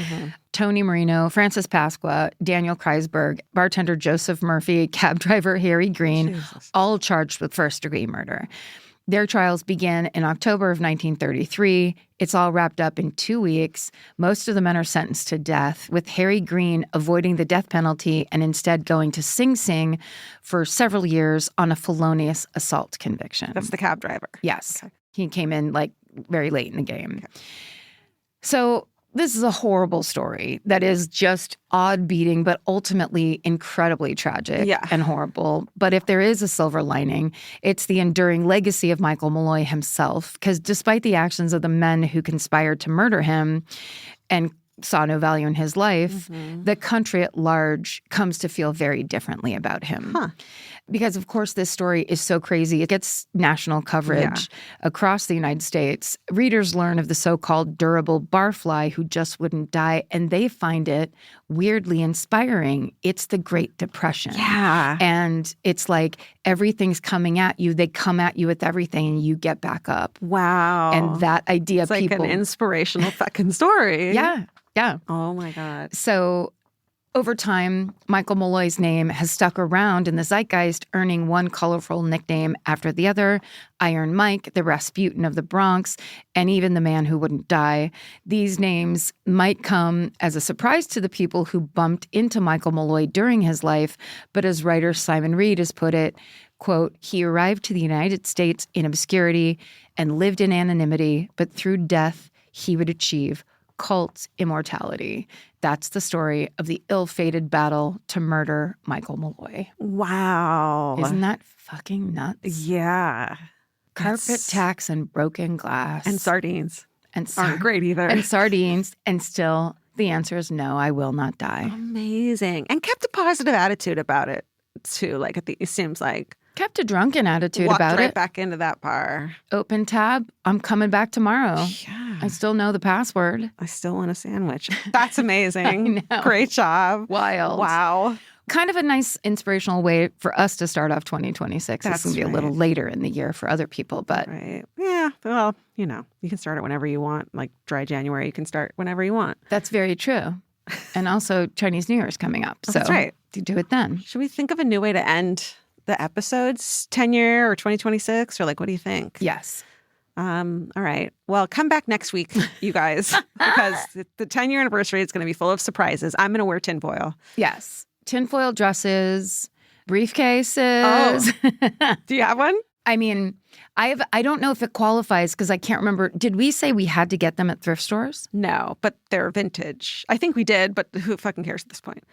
Speaker 2: Tony Marino, Francis Pasqua, Daniel Kreisberg, bartender Joseph Murphy, cab driver Harry Green, all charged with first-degree murder. Their trials began in October of 1933. It's all wrapped up in 2 weeks. Most of the men are sentenced to death, with Harry Green avoiding the death penalty and instead going to Sing Sing for several years on a felonious assault conviction.
Speaker 3: That's the cab driver.
Speaker 2: Yes.
Speaker 3: Okay.
Speaker 2: He came in like very late in the game. Okay. So this is a horrible story that is just odd-beating, but ultimately incredibly tragic and horrible. But if there is a silver lining, it's the enduring legacy of Michael Malloy himself. Because despite the actions of the men who conspired to murder him and saw no value in his life, the country at large comes to feel very differently about him. Because, of course, this story is so crazy. It gets national coverage across the United States. Readers learn of the so-called durable barfly who just wouldn't die, and they find it weirdly inspiring. It's the Great Depression.
Speaker 3: Yeah.
Speaker 2: And it's like everything's coming at you. They come at you with everything, and you get back up.
Speaker 3: Wow.
Speaker 2: And that idea
Speaker 3: it's like an inspirational fucking story.
Speaker 2: Yeah.
Speaker 3: Oh, my God.
Speaker 2: So over time, Michael Malloy's name has stuck around in the zeitgeist, earning one colorful nickname after the other: Iron Mike, the Rasputin of the Bronx, and even the Man Who Wouldn't Die. These names might come as a surprise to the people who bumped into Michael Malloy during his life, but as writer Simon Reed has put it, quote, "He arrived to the United States in obscurity and lived in anonymity, but through death he would achieve cult immortality." That's the story of the ill-fated battle to murder Michael Malloy.
Speaker 3: Wow.
Speaker 2: Isn't that fucking nuts?
Speaker 3: Yeah.
Speaker 2: Carpet tacks and broken glass.
Speaker 3: And sardines.
Speaker 2: And
Speaker 3: aren't great either.
Speaker 2: And sardines. And still, the answer is no, I will not die.
Speaker 3: Amazing. And kept a positive attitude about it, too. Like, it seems like.
Speaker 2: Kept a drunken attitude
Speaker 3: Walked
Speaker 2: about
Speaker 3: right
Speaker 2: it.
Speaker 3: back into that bar.
Speaker 2: Open tab. I'm coming back tomorrow.
Speaker 3: Yeah.
Speaker 2: I still know the password.
Speaker 3: I still want a sandwich. That's amazing.
Speaker 2: I know.
Speaker 3: Great job.
Speaker 2: Wild.
Speaker 3: Wow.
Speaker 2: Kind of a nice inspirational way for us to start off 2026.
Speaker 3: That's
Speaker 2: It's going to be a little later in the year for other people, but
Speaker 3: right. Yeah. Well, you can start it whenever you want. Like dry January, you can start whenever you want.
Speaker 2: That's very true. And also Chinese New Year is coming up. So
Speaker 3: that's right.
Speaker 2: You do it then.
Speaker 3: Should we think of a new way to end the episodes? 10-year or 2026? Or like, what do you think?
Speaker 2: Yes.
Speaker 3: All right. Well, come back next week, you guys, because the 10-year anniversary is going to be full of surprises. I'm going to wear tinfoil.
Speaker 2: Yes. Tinfoil dresses, briefcases.
Speaker 3: Oh. Do you have one?
Speaker 2: I mean, I don't know if it qualifies because I can't remember. Did we say we had to get them at thrift stores?
Speaker 3: No, but they're vintage. I think we did, but who fucking cares at this point?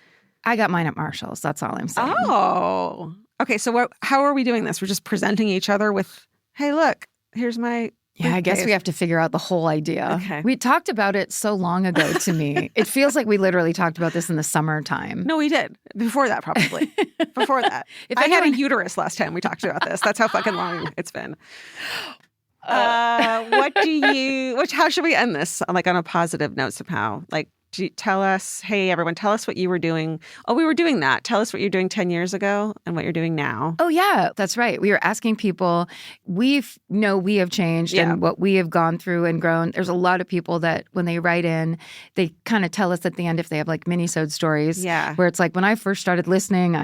Speaker 2: I got mine at Marshall's. That's all I'm saying.
Speaker 3: Oh. Okay, so how are we doing this? We're just presenting each other with, hey, look, here's my
Speaker 2: Yeah, I guess we have to figure out the whole idea.
Speaker 3: Okay.
Speaker 2: We talked about it so long ago to me. It feels like we literally talked about this in the summertime.
Speaker 3: No, we did. Before that, probably. Before that. I had a uterus last time we talked about this. That's how fucking long it's been. How should we end this? Like on a positive note somehow. Like, tell us, hey, everyone, tell us what you were doing. Oh, we were doing that. Tell us what you're doing 10 years ago and what you're doing now.
Speaker 2: Oh, yeah, that's right. We were asking people, we have changed and what we have gone through and grown. There's a lot of people that when they write in, they kind of tell us at the end if they have like mini-sode stories.
Speaker 3: Yeah.
Speaker 2: Where it's like, when I first started listening,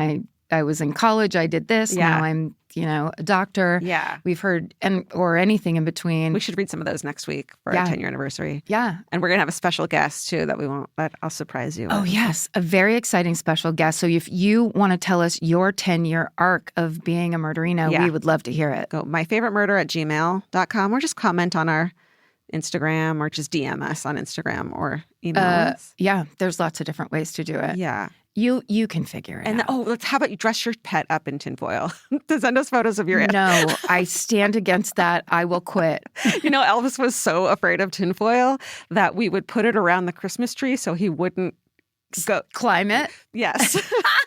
Speaker 2: I was in college, I did this, now I'm, a doctor.
Speaker 3: Yeah.
Speaker 2: We've heard, or anything in between.
Speaker 3: We should read some of those next week for our 10-year anniversary.
Speaker 2: Yeah.
Speaker 3: And we're going to have a special guest, too, that I'll surprise you.
Speaker 2: Oh, yes. A very exciting special guest. So if you want to tell us your 10-year arc of being a murderino, we would love to hear it.
Speaker 3: Go myfavoritemurder@gmail.com or just comment on our Instagram or just DM us on Instagram or email us.
Speaker 2: Yeah, there's lots of different ways to do it.
Speaker 3: Yeah.
Speaker 2: You can figure it out.
Speaker 3: How about you dress your pet up in tinfoil? To send us photos of your
Speaker 2: No, I stand against that. I will quit.
Speaker 3: Elvis was so afraid of tinfoil that we would put it around the Christmas tree so he wouldn't
Speaker 2: climb it.
Speaker 3: Yes.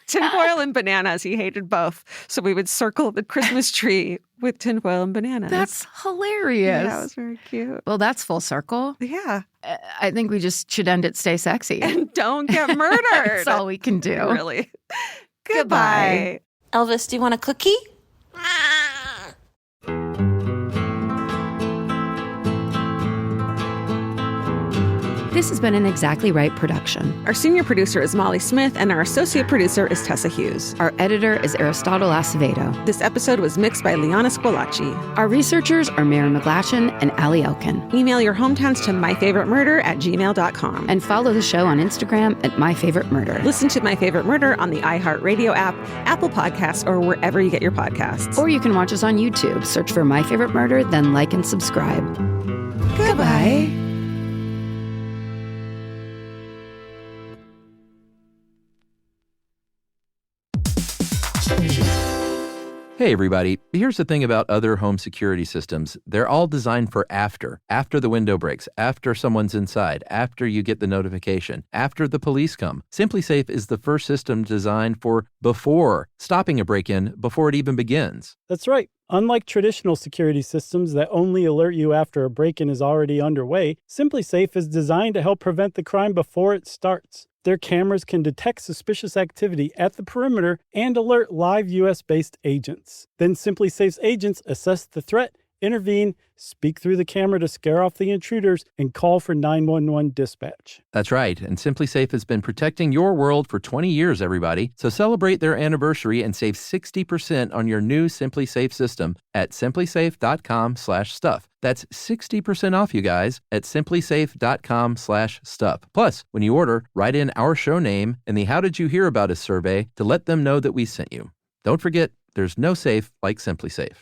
Speaker 3: Tinfoil and bananas. He hated both. So we would circle the Christmas tree with tinfoil and bananas.
Speaker 2: That's hilarious.
Speaker 3: Yeah, that was very cute.
Speaker 2: Well, that's full circle.
Speaker 3: Yeah.
Speaker 2: I think we just should end it stay sexy.
Speaker 3: And don't get murdered.
Speaker 2: That's all we can do.
Speaker 3: Really. Goodbye.
Speaker 4: Elvis, do you want a cookie?
Speaker 2: This has been an Exactly Right production.
Speaker 3: Our senior producer is Molly Smith, and our associate producer is Tessa Hughes.
Speaker 2: Our editor is Aristotle Acevedo.
Speaker 3: This episode was mixed by Liana Squilacci.
Speaker 2: Our researchers are Mary McGlashan and Allie Elkin.
Speaker 3: Email your hometowns to myfavoritemurder@gmail.com.
Speaker 2: And follow the show on Instagram at myfavoritemurder.
Speaker 3: Listen to My Favorite Murder on the iHeartRadio app, Apple Podcasts, or wherever you get your podcasts.
Speaker 2: Or you can watch us on YouTube. Search for My Favorite Murder, then like and subscribe. Goodbye.
Speaker 5: Hey everybody, here's the thing about other home security systems. They're all designed for after the window breaks, after someone's inside, after you get the notification, after the police come. SimpliSafe is the first system designed for before, stopping a break-in before it even begins.
Speaker 6: That's right. Unlike traditional security systems that only alert you after a break-in is already underway, SimpliSafe is designed to help prevent the crime before it starts. Their cameras can detect suspicious activity at the perimeter and alert live U.S.-based agents. Then SimpliSafe's agents assess the threat, intervene, speak through the camera to scare off the intruders, and call for 911 dispatch.
Speaker 5: That's right, and SimpliSafe has been protecting your world for 20 years, everybody. So celebrate their anniversary and save 60% on your new SimpliSafe system at simplisafe.com/stuff. That's 60% off, you guys, at simplisafe.com/stuff. Plus, when you order, write in our show name and the How Did You Hear About Us survey to let them know that we sent you. Don't forget, there's no safe like SimpliSafe.